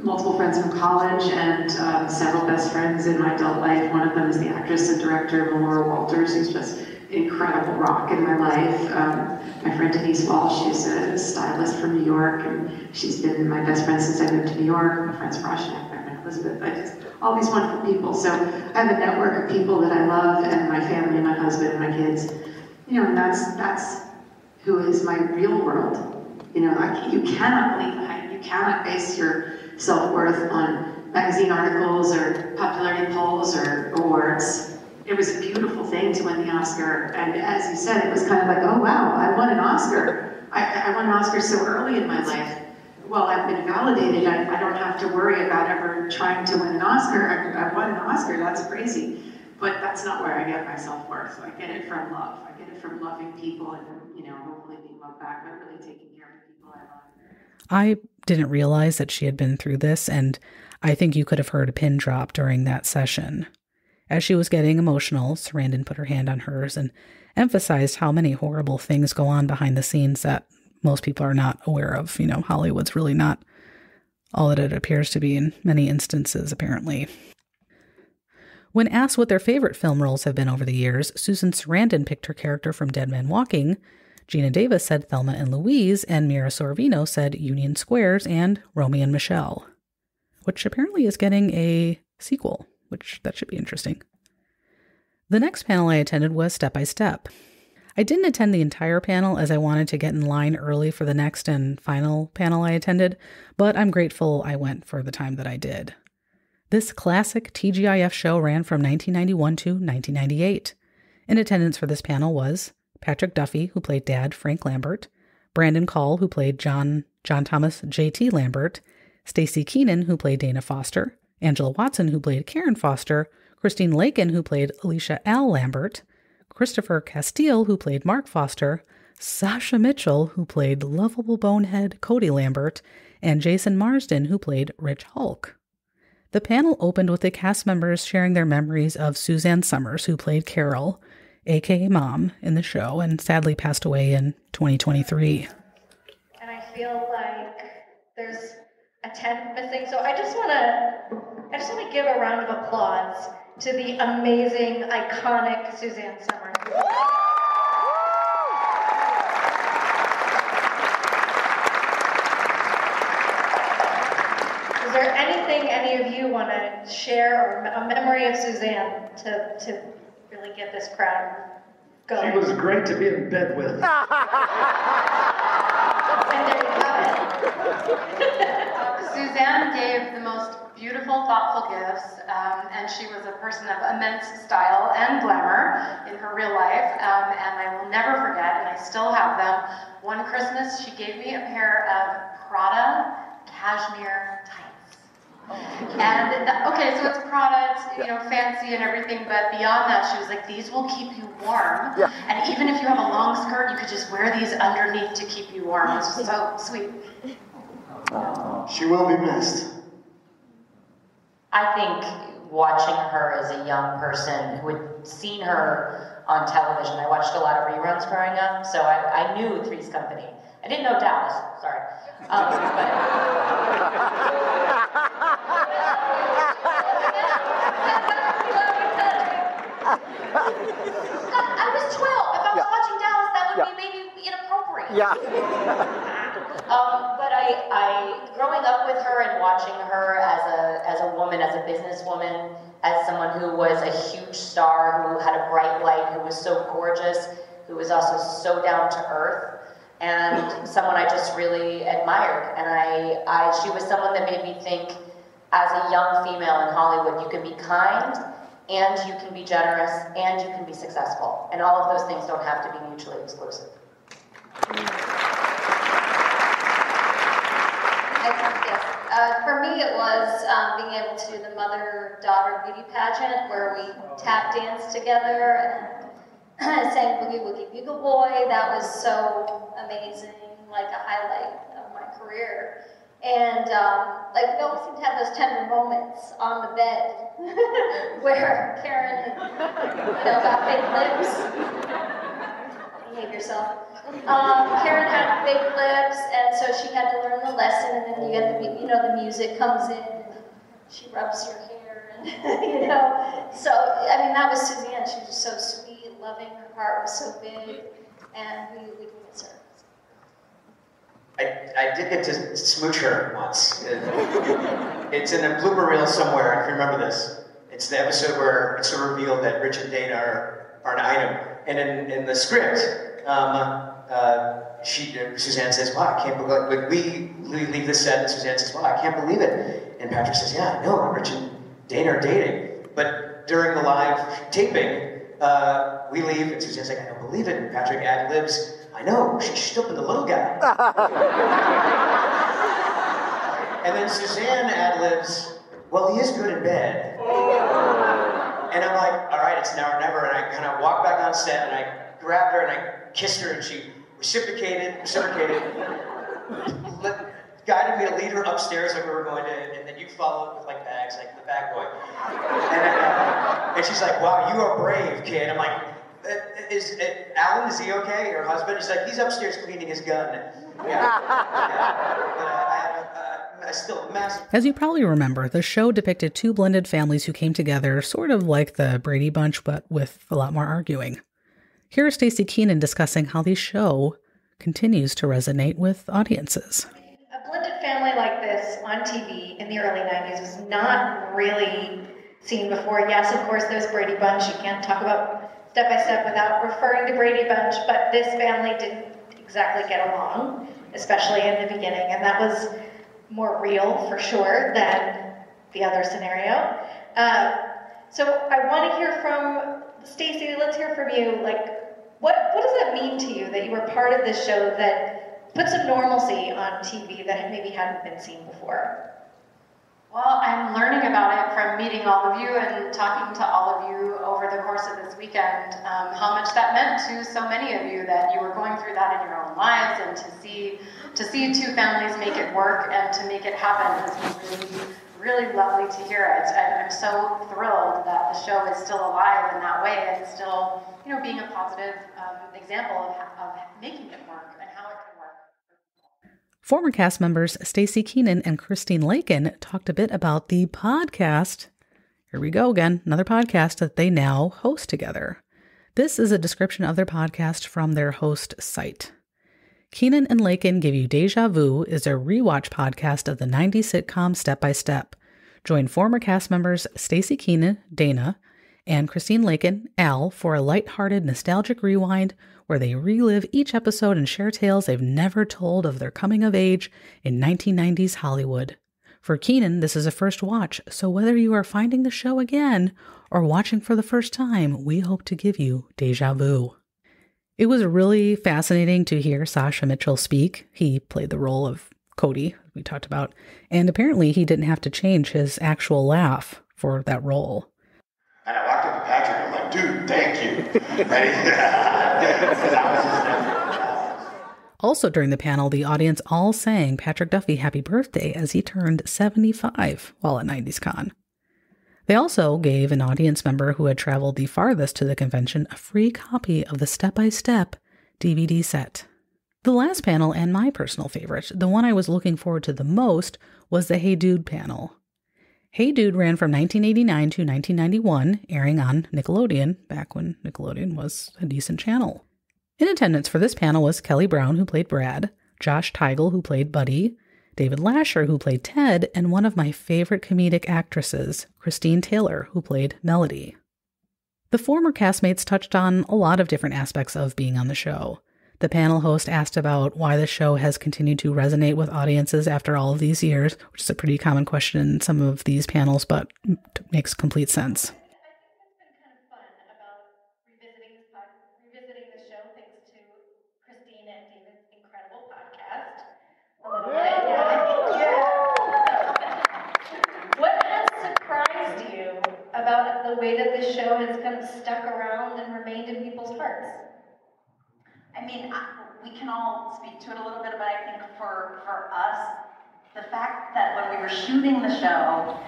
multiple friends from college, and several best friends in my adult life. One of them is the actress and director, Melora Walters, who's just incredible rock in my life. My friend Denise Walsh, she's a stylist from New York, and she's been my best friend since I moved to New York. My friends Roshnak, my friend Elizabeth. all these wonderful people. So I have a network of people that I love, and my family, my husband, and my kids. You know, and that's who is my real world. You know, you cannot believe that. You cannot base your self-worth on magazine articles or popularity polls or awards. It was a beautiful thing to win the Oscar, and as you said, it was kind of like, oh wow, I won an Oscar. I won an Oscar so early in my life. Well, I've been validated. I don't have to worry about ever trying to win an Oscar. I won an Oscar, that's crazy. But that's not where I get my self-worth. I get it from love. I get it from loving people and, you know, hopefully being loved back, but really taking care of the people I love. I didn't realize that she had been through this, and I think you could have heard a pin drop during that session. As she was getting emotional, Sarandon put her hand on hers and emphasized how many horrible things go on behind the scenes that most people are not aware of. You know, Hollywood's really not all that it appears to be in many instances, apparently. When asked what their favorite film roles have been over the years, Susan Sarandon picked her character from Dead Man Walking, Gina Davis said Thelma and Louise, and Mira Sorvino said Union Squares and Romy and Michelle, which apparently is getting a sequel, which that should be interesting. The next panel I attended was Step by Step. I didn't attend the entire panel as I wanted to get in line early for the next and final panel I attended, but I'm grateful I went for the time that I did. This classic TGIF show ran from 1991 to 1998. In attendance for this panel was Patrick Duffy, who played Dad Frank Lambert, Brandon Call, who played John Thomas J.T. Lambert, Stacey Keenan, who played Dana Foster, Angela Watson, who played Karen Foster, Christine Lakin, who played Alicia Al Lambert, Christopher Castile, who played Mark Foster, Sasha Mitchell, who played lovable bonehead Cody Lambert, and Jason Marsden, who played Rich Hulk. The panel opened with the cast members sharing their memories of Suzanne Summers, who played Carol, aka Mom, in the show, and sadly passed away in 2023. And I feel like there's a 10th missing, so I just want to give a round of applause to the amazing, iconic Suzanne Summers. Is there anything any of you want to share, or a memory of Suzanne to really get this crowd going? She was great to be in bed with. And there you have it. Suzanne gave the most beautiful, thoughtful gifts, and she was a person of immense style and glamour in her real life, and I will never forget, and I still have them. One Christmas, she gave me a pair of Prada cashmere tights. And okay, so it's Prada, it's, you know, fancy and everything, but beyond that, she was like, these will keep you warm. Yeah. And even if you have a long skirt, you could just wear these underneath to keep you warm. It's just so sweet. She will be missed. I think watching her as a young person who had seen her on television, I watched a lot of reruns growing up, so I knew Three's Company. I didn't know Dallas, sorry. I was 12. If I was watching Dallas, that would be maybe inappropriate. Yeah. But I growing up with her and watching her as a woman, as a businesswoman, as someone who was a huge star, who had a bright light, who was so gorgeous, who was also so down to earth, and someone I just really admired. And she was someone that made me think, as a young female in Hollywood, you can be kind, and you can be generous, and you can be successful. And all of those things don't have to be mutually exclusive. For me, it was being able to do the mother-daughter beauty pageant where we tap danced together and sang Boogie Woogie Bugle Boy. That was so amazing, like a highlight of my career. And like we always seem to have those tender moments on the bed where Karen, got fake lips. Behave yourself. Karen had fake lips, and so she had to learn the lesson, and then you get the music comes in, and she rubs your hair, and So, I mean, that was Suzanne. She was so sweet, loving. Her heart was so big, and we miss her. I did get to smooch her once. It's in a blooper reel somewhere, if you remember this. It's the episode where it's revealed that Rich and Dana are an item. And in the script, Suzanne says, wow, I can't believe it. Like, we leave the set and Suzanne says, wow, I can't believe it. And Patrick says, yeah, I know, Rich and Dana are dating. But during the live taping, we leave and Suzanne's like, I don't believe it. And Patrick ad-libs, I know, she's still been the little guy. And then Suzanne ad-libs, well, he is good in bed. And I'm like, all right, it's now or never. And I kind of walked back on set and I grabbed her and I kissed her and she reciprocated, guided me to lead her upstairs like we were going to, and then you followed with like bags, like the bag boy. And she's like, wow, you are brave, kid. I'm like, Alan, is he okay? Her husband? She's like, he's upstairs cleaning his gun. As you probably remember, the show depicted two blended families who came together sort of like the Brady Bunch, but with a lot more arguing. Here is Stacey Keenan discussing how the show continues to resonate with audiences. A blended family like this on TV in the early 90s was not really seen before. Yes, of course, there's Brady Bunch. You can't talk about Step by Step without referring to Brady Bunch, but this family didn't exactly get along, especially in the beginning, and that was more real for sure than the other scenario. So I want to hear from Stacey. Let's hear from you. Like, what does that mean to you that you were part of this show that put some normalcy on TV that maybe hadn't been seen before? Well, I'm learning about it from meeting all of you and talking to all of you over the course of this weekend, how much that meant to so many of you, that you were going through that in your own lives, and to see two families make it work and to make it happen has been really lovely to hear. I'm so thrilled that the show is still alive in that way and still, being a positive example of making it work and how it can work. Former cast members Stacey Keenan and Christine Lakin talked a bit about the podcast. Here we go again, another podcast that they now host together. This is a description of their podcast from their host site. Keenan and Lakin Give You Deja Vu is a rewatch podcast of the 90s sitcom Step by Step. Join former cast members Stacey Keenan, Dana, and Christine Lakin, Al, for a lighthearted, nostalgic rewind where they relive each episode and share tales they've never told of their coming of age in 1990s Hollywood. For Keenan, this is a first watch, so whether you are finding the show again or watching for the first time, we hope to give you deja vu. It was really fascinating to hear Sasha Mitchell speak. He played the role of Cody, we talked about, and apparently he didn't have to change his actual laugh for that role. And I walked up to Patrick and I'm like, dude, thank you. Also during the panel, the audience all sang Patrick Duffy happy birthday as he turned 75 while at 90s Con. They also gave an audience member who had traveled the farthest to the convention a free copy of the Step by Step DVD set. The last panel, and my personal favorite, the one I was looking forward to the most, was the Hey Dude panel. Hey Dude ran from 1989 to 1991, airing on Nickelodeon, back when Nickelodeon was a decent channel. In attendance for this panel was Kelly Brown, who played Brad, Josh Teigel, who played Buddy, David Lasher, who played Ted, and one of my favorite comedic actresses, Christine Taylor, who played Melody. The former castmates touched on a lot of different aspects of being on the show. The panel host asked about why the show has continued to resonate with audiences after all of these years, which is a pretty common question in some of these panels, but makes complete sense. What has surprised you about the way that this show has kind of stuck around and remained in people's hearts? I mean, we can all speak to it a little bit, but I think for us, the fact that when we were shooting the show,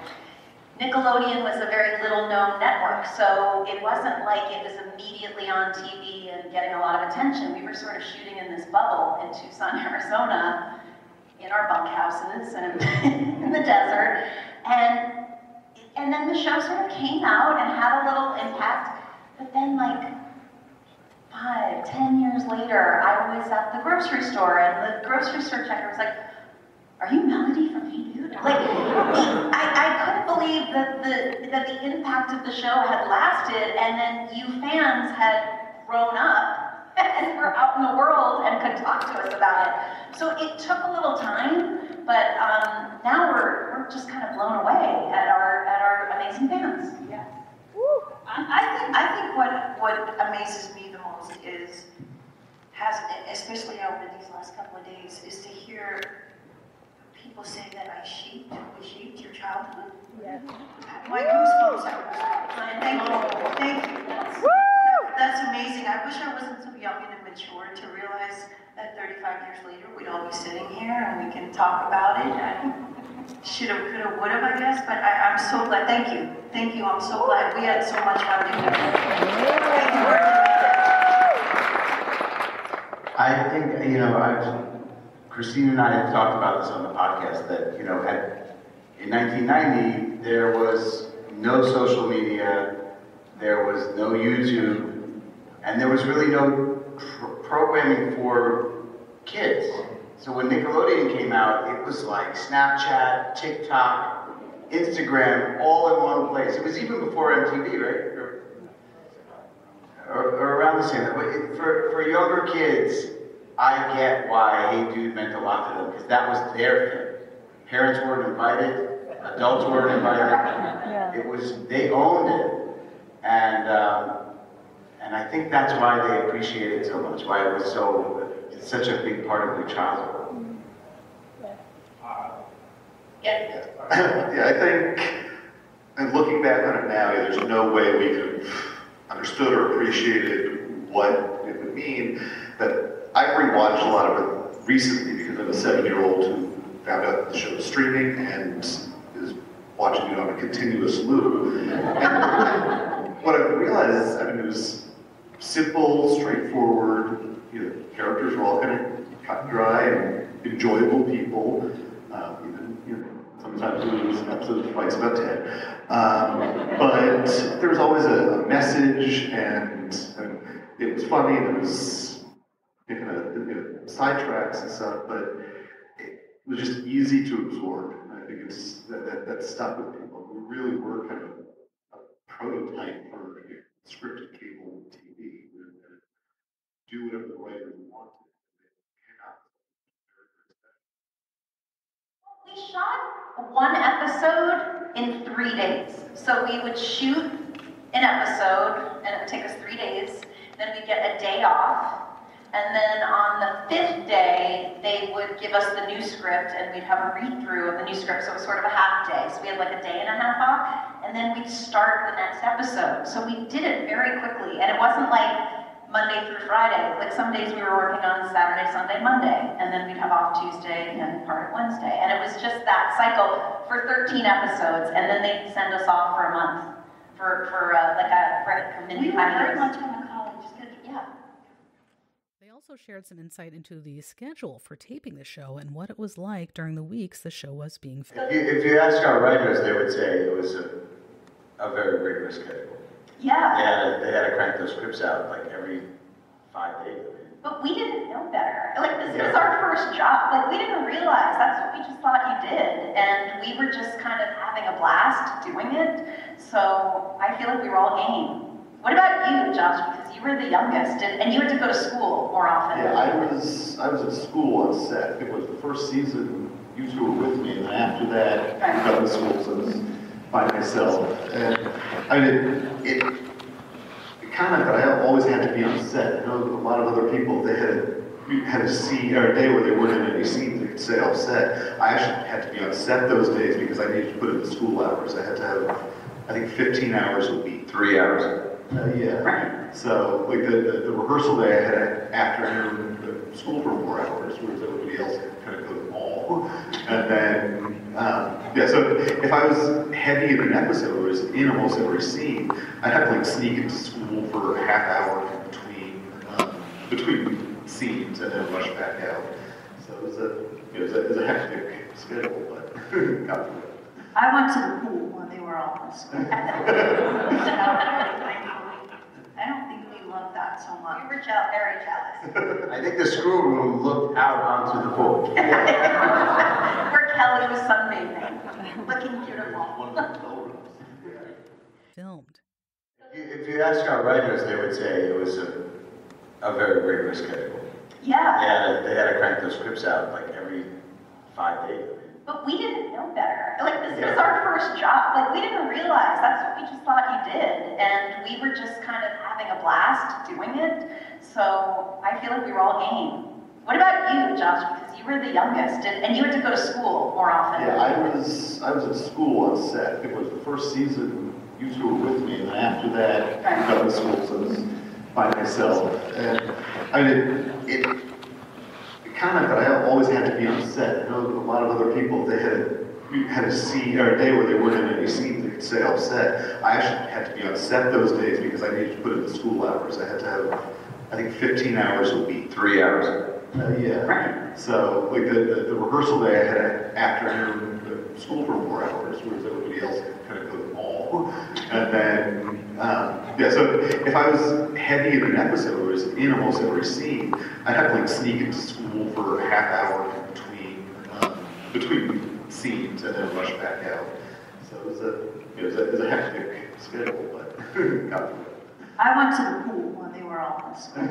Nickelodeon was a very little-known network, so it wasn't like it was immediately on TV and getting a lot of attention. We were sort of shooting in this bubble in Tucson, Arizona, in our bunkhouses and in the desert, and then the show sort of came out and had a little impact, but then like 5, then 10 years later, I was at the grocery store, and the grocery store checker was like, "Are you Melody from Hey Dude?" Like, I couldn't believe that the impact of the show had lasted, and then you fans had grown up and were out in the world and could talk to us about it. So it took a little time, but now we're just kind of blown away at our amazing fans. Yeah. I think what amazes me the most especially over these last couple of days, is to hear people say that we shaped your childhood. Yes. My goosebumps are Thank you. That's amazing. I wish I wasn't so young and immature to realize that 35 years later we'd all be sitting here and we can talk about it. Shoulda, coulda, woulda, I guess, but I'm so glad. Thank you. Thank you. I'm so glad. We had so much fun doing it. Thank you. I think, Christine and I have talked about this on the podcast, that, in 1990, there was no social media, there was no YouTube, and there was really no programming for kids. So when Nickelodeon came out, it was like Snapchat, TikTok, Instagram, all in one place. It was even before MTV, right? Or around the same time. For younger kids, I get why Hey Dude meant a lot to them, because that was their thing. Parents weren't invited, adults weren't invited. It was, they owned it. And I think that's why they appreciated it so much, why it was it's such a big part of their childhood. Yeah. Yeah, I think, and looking back on it now, there's no way we could have understood or appreciated what it would mean. That I've rewatched a lot of it recently because I'm a 7-year-old who found out the show was streaming and is watching it on a continuous loop. And what I realized is, it was simple, straightforward. Characters were all kind of cut and dry and enjoyable people. Sometimes it was an episode that fights about 10. But there was always a message, and it was funny, and it was kind of sidetracks and stuff, but it was just easy to absorb. And I think it's that stuck with people. We really were kind of a prototype for scripted cable TV. We were going to do whatever the writers wanted. We shot one episode in 3 days. So we would shoot an episode, and it would take us 3 days. Then we'd get a day off. And then on the 5th day, they would give us the new script, and we'd have a read-through of the new script. So it was sort of a half day. So we had like a day and a half off, and then we'd start the next episode. So we did it very quickly. And it wasn't like Monday through Friday. Like some days we were working on Saturday, Sunday, Monday, and then we'd have off Tuesday and part Wednesday. And it was just that cycle for 13 episodes, and then they'd send us off for a month for a committee. We were very much on the college schedule. Yeah. They also shared some insight into the schedule for taping the show and what it was like during the weeks the show was being filmed. If you ask our writers, they would say it was a very rigorous schedule. Yeah. They had to crank those scripts out like every 5 days. But we didn't know better. Like, this was our first job. Like, we didn't realize that's what we just thought you did. And we were just kind of having a blast doing it. So I feel like we were all game. What about you, Josh? Because you were the youngest, and you had to go to school more often. Yeah, I was at school on set. It was the first season you two were with me, and then after that, I got to school, so I was by myself. And it kind of, but I always had to be on set. I know a lot of other people, they had a scene or a day where they weren't in any scenes, they could stay off set. I actually had to be on set those days because I needed to put in the school hours. I had to have, I think, 15 hours a week. 3 hours. Yeah. Right. So, like the rehearsal day, I had an afternoon school for 4 hours, whereas everybody else could kind of go to the mall. And then, so if I was heavy in an episode, or was in almost every scene, I'd have to like sneak into school for a half hour between scenes and then rush back out. So it was a hectic schedule, but got through it. I went to the pool when they were all in school. I don't think we loved that that so much. We were very jealous. I think the screw room looked out onto the pool. Where Kelly was sunbathing, looking beautiful. Filmed. If you ask our writers, they would say it was a very rigorous schedule. Yeah. They had to crank those scripts out like every 5 days. But we didn't know better. Like, this was our first job. Like, we didn't realize that's what we just thought you did. And we were just kind of having a blast doing it. So I feel like we were all game. What about you, Josh? Because you were the youngest, and you had to go to school more often. Yeah, I was at school on set. It was the first season you two were with me, and then after that, I got to school, so I was by myself. And I mean, it kind of, but I always had to be on set. I know a lot of other people, they had a scene or a day where they weren't in any scenes they could stay off set. I actually had to be on set those days because I needed to put in the school hours. I had to have, I think, 15 hours a week. 3 hours. Yeah. So, like the rehearsal day, I had an afternoon school for 4 hours, whereas everybody else kind of go to the mall. And then, so if I was heavy in an episode, or was in almost every scene, I'd have to like sneak into school for a half hour between scenes and then rush back out. So it was a hectic schedule, but got through it. I went to the pool when they were all in school.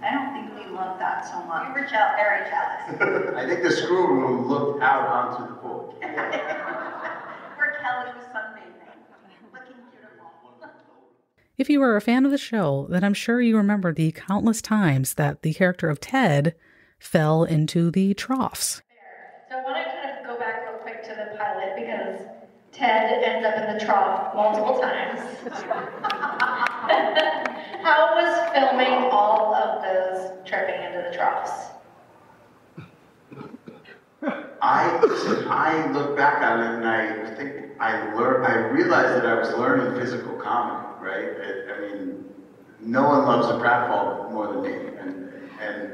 I don't think we loved that so much. We were very jealous. I think the screw room looked out onto the pool. Where Kelly was sunbathing, looking beautiful. If you were a fan of the show, then I'm sure you remember the countless times that the character of Ted fell into the troughs. So I want to kind of go back real quick to the pilot because Ted ends up in the trough multiple times. How was filming all of those tripping into the troughs? I look back on it and I think I realized that I was learning physical comedy, right? I mean, no one loves a pratfall more than me, and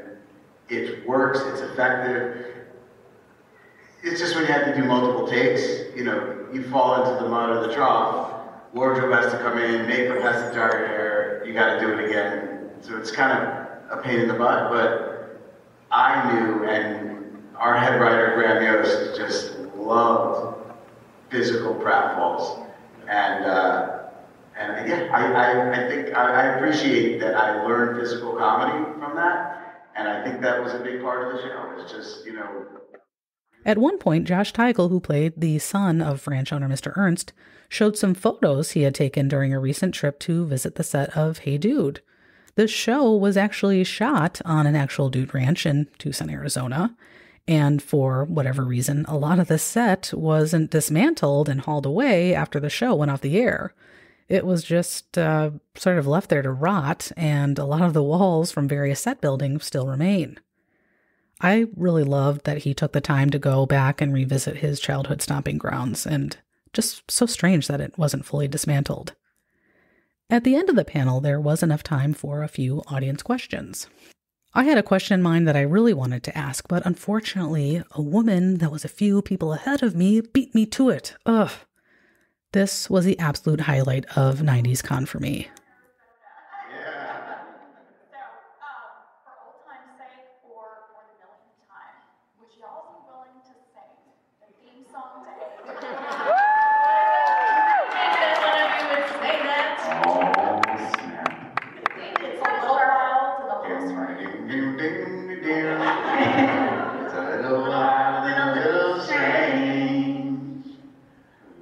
it works, it's effective. It's just when you have to do multiple takes, you fall into the mud of the trough, wardrobe has to come in, makeup has to dry your hair, you gotta do it again. So it's kind of a pain in the butt, but I knew, and our head writer, Graham Yost, just loved physical pratfalls. And yeah, I think I appreciate that I learned physical comedy from that, and I think that was a big part of the show. It's just, At one point, Josh Teigel, who played the son of ranch owner Mr. Ernst, showed some photos he had taken during a recent trip to visit the set of Hey Dude. The show was actually shot on an actual dude ranch in Tucson, Arizona, and for whatever reason, a lot of the set wasn't dismantled and hauled away after the show went off the air. It was just sort of left there to rot, and a lot of the walls from various set buildings still remain. I really loved that he took the time to go back and revisit his childhood stomping grounds, and just so strange that it wasn't fully dismantled. At the end of the panel, there was enough time for a few audience questions. I had a question in mind that I really wanted to ask, but unfortunately, a woman that was a few people ahead of me beat me to it. Ugh. This was the absolute highlight of 90s Con for me.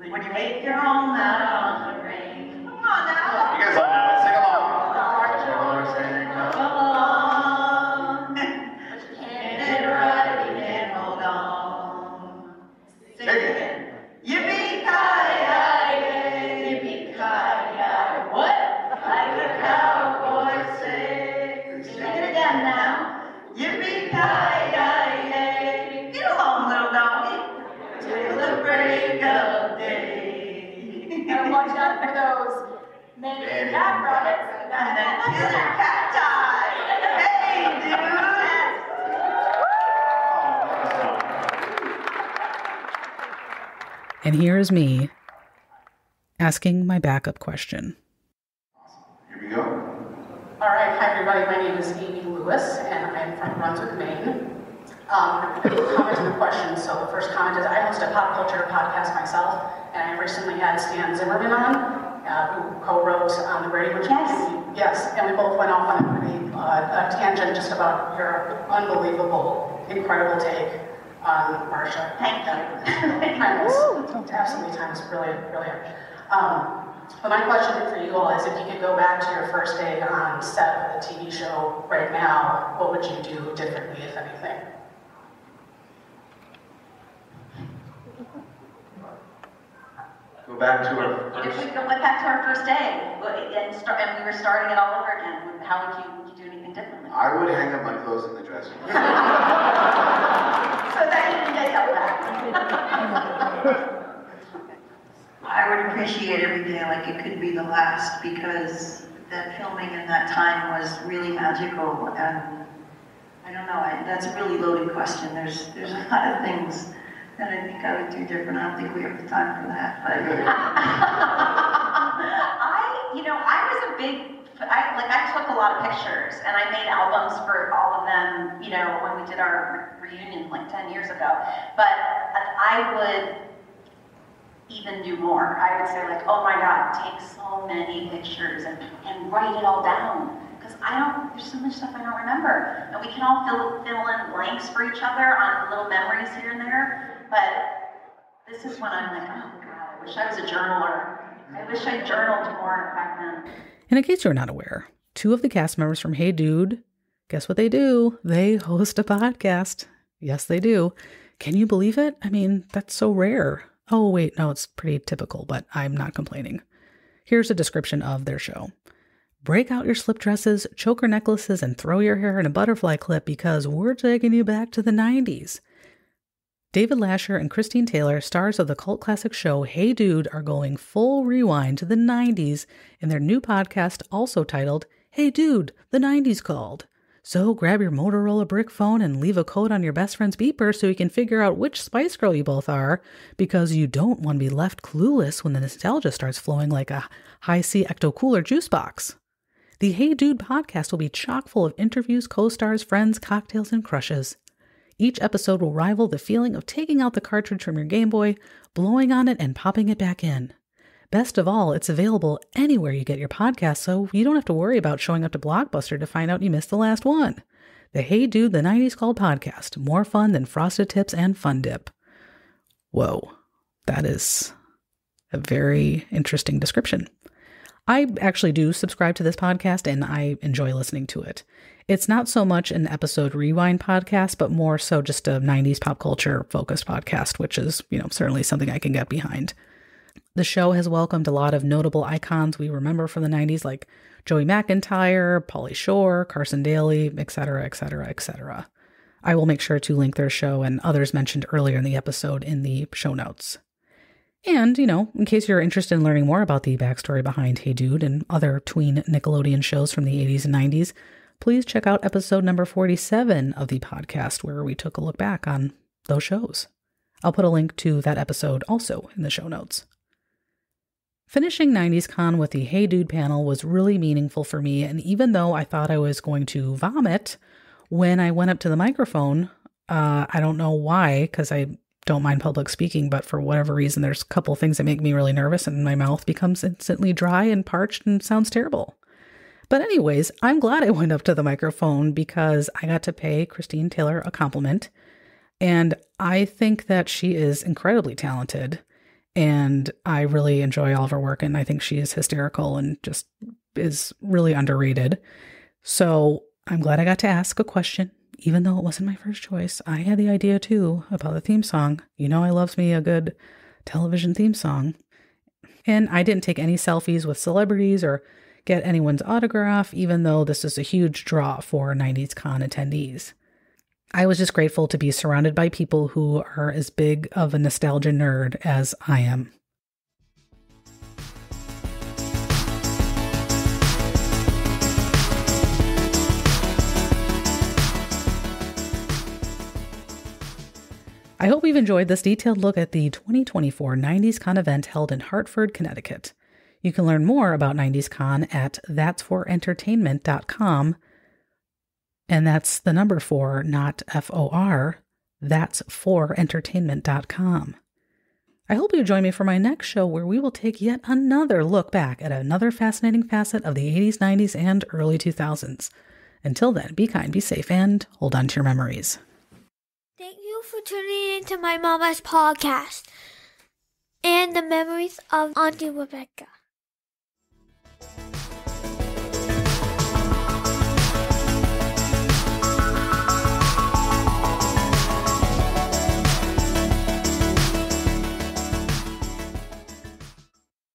When you make your home out on the rain. Come on now. You guys all know it. Sing along. Come along. Can't get it right, you can't hold on. Sing it. Yippee-ki-yay, yippee-ki-yay. What? Like the cowboys say. Sing it again now. Yippee-ki-yay. Get along, little doggy. Till the break of day. Gotta watch out for those many jackrabbits And then killer cacti. Hey, dude. And here's me asking my backup question. All right, hi everybody. My name is Amy Lewis, and I'm from Brunswick, Maine. I have a comment and a question. So the first comment is I host a pop culture podcast myself, and I recently had Stan Zimmerman on, who co-wrote on the Brady Bunch. Yes, and we both went off on a tangent just about your unbelievable, incredible take on Marcia. Thank you. Absolutely timeless, brilliant. But my question for you all is, if you could go back to your first day on set of the TV show right now, what would you do differently, if anything? Go back to our If first. we went back to our first day and we were starting it all over again, how would you do anything differently? I would hang up my clothes in the dressing room. So that you didn't get yelled at. I would appreciate every day like it could be the last, because that filming in that time was really magical, and I don't know, that's a really loaded question. There's a lot of things that I think I would do different. I don't think we have the time for that, but I took a lot of pictures, and I made albums for all of them, when we did our reunion like 10 years ago. But I would even do more. I would say oh my God, take so many pictures and write it all down. Because there's so much stuff I don't remember. And we can all fill in blanks for each other on little memories here and there. But this is when I'm like, oh God, I wish I was a journaler. I wish I journaled more back then. And in case you're not aware, 2 of the cast members from Hey Dude, guess what they do? They host a podcast. Yes, they do. Can you believe it? I mean, that's so rare. Oh, wait, no, it's pretty typical, but I'm not complaining. Here's a description of their show. Break out your slip dresses, choker necklaces, and throw your hair in a butterfly clip because we're taking you back to the 90s. David Lasher and Christine Taylor, stars of the cult classic show Hey Dude, are going full rewind to the 90s in their new podcast, also titled Hey Dude, the 90s Called. So grab your Motorola brick phone and leave a code on your best friend's beeper so you can figure out which Spice Girl you both are, because you don't want to be left clueless when the nostalgia starts flowing like a high-C ecto-cooler juice box. The Hey Dude podcast will be chock full of interviews, co-stars, friends, cocktails, and crushes. Each episode will rival the feeling of taking out the cartridge from your Game Boy, blowing on it, and popping it back in. Best of all, it's available anywhere you get your podcast, so you don't have to worry about showing up to Blockbuster to find out you missed the last one. The Hey Dude, the 90s Called podcast. More fun than Frosted Tips and Fun Dip. Whoa, that is a very interesting description. I actually do subscribe to this podcast, and I enjoy listening to it. It's not so much an episode rewind podcast, but more so just a 90s pop culture focused podcast, which is, certainly something I can get behind. The show has welcomed a lot of notable icons we remember from the 90s, like Joey McIntyre, Pauly Shore, Carson Daly, etc., etc., etc. I will make sure to link their show and others mentioned earlier in the episode in the show notes. And, in case you're interested in learning more about the backstory behind Hey Dude and other tween Nickelodeon shows from the 80s and 90s, please check out episode number 47 of the podcast, where we took a look back on those shows. I'll put a link to that episode also in the show notes. Finishing 90s Con with the Hey Dude panel was really meaningful for me, and even though I thought I was going to vomit when I went up to the microphone, I don't know why, because I don't mind public speaking, but for whatever reason, there's a couple things that make me really nervous, and my mouth becomes instantly dry and parched and sounds terrible. But anyways, I'm glad I went up to the microphone because I got to pay Christine Taylor a compliment, and I think that she is incredibly talented. And I really enjoy all of her work, and I think she is hysterical and just is really underrated. So I'm glad I got to ask a question, even though it wasn't my first choice. I had the idea too about the theme song. I loves me a good television theme song. And I didn't take any selfies with celebrities or get anyone's autograph, even though this is a huge draw for 90s Con attendees. I was just grateful to be surrounded by people who are as big of a nostalgia nerd as I am. I hope you've enjoyed this detailed look at the 2024 90s Con event held in Hartford, Connecticut. You can learn more about 90s Con at that'sforentertainment.com. And that's the number 4, not F-O-R. That's forentertainment.com. I hope you join me for my next show where we will take yet another look back at another fascinating facet of the 80s, 90s, and early 2000s. Until then, be kind, be safe, and hold on to your memories. Thank you for tuning in to my mama's podcast and the memories of Auntie Rebecca.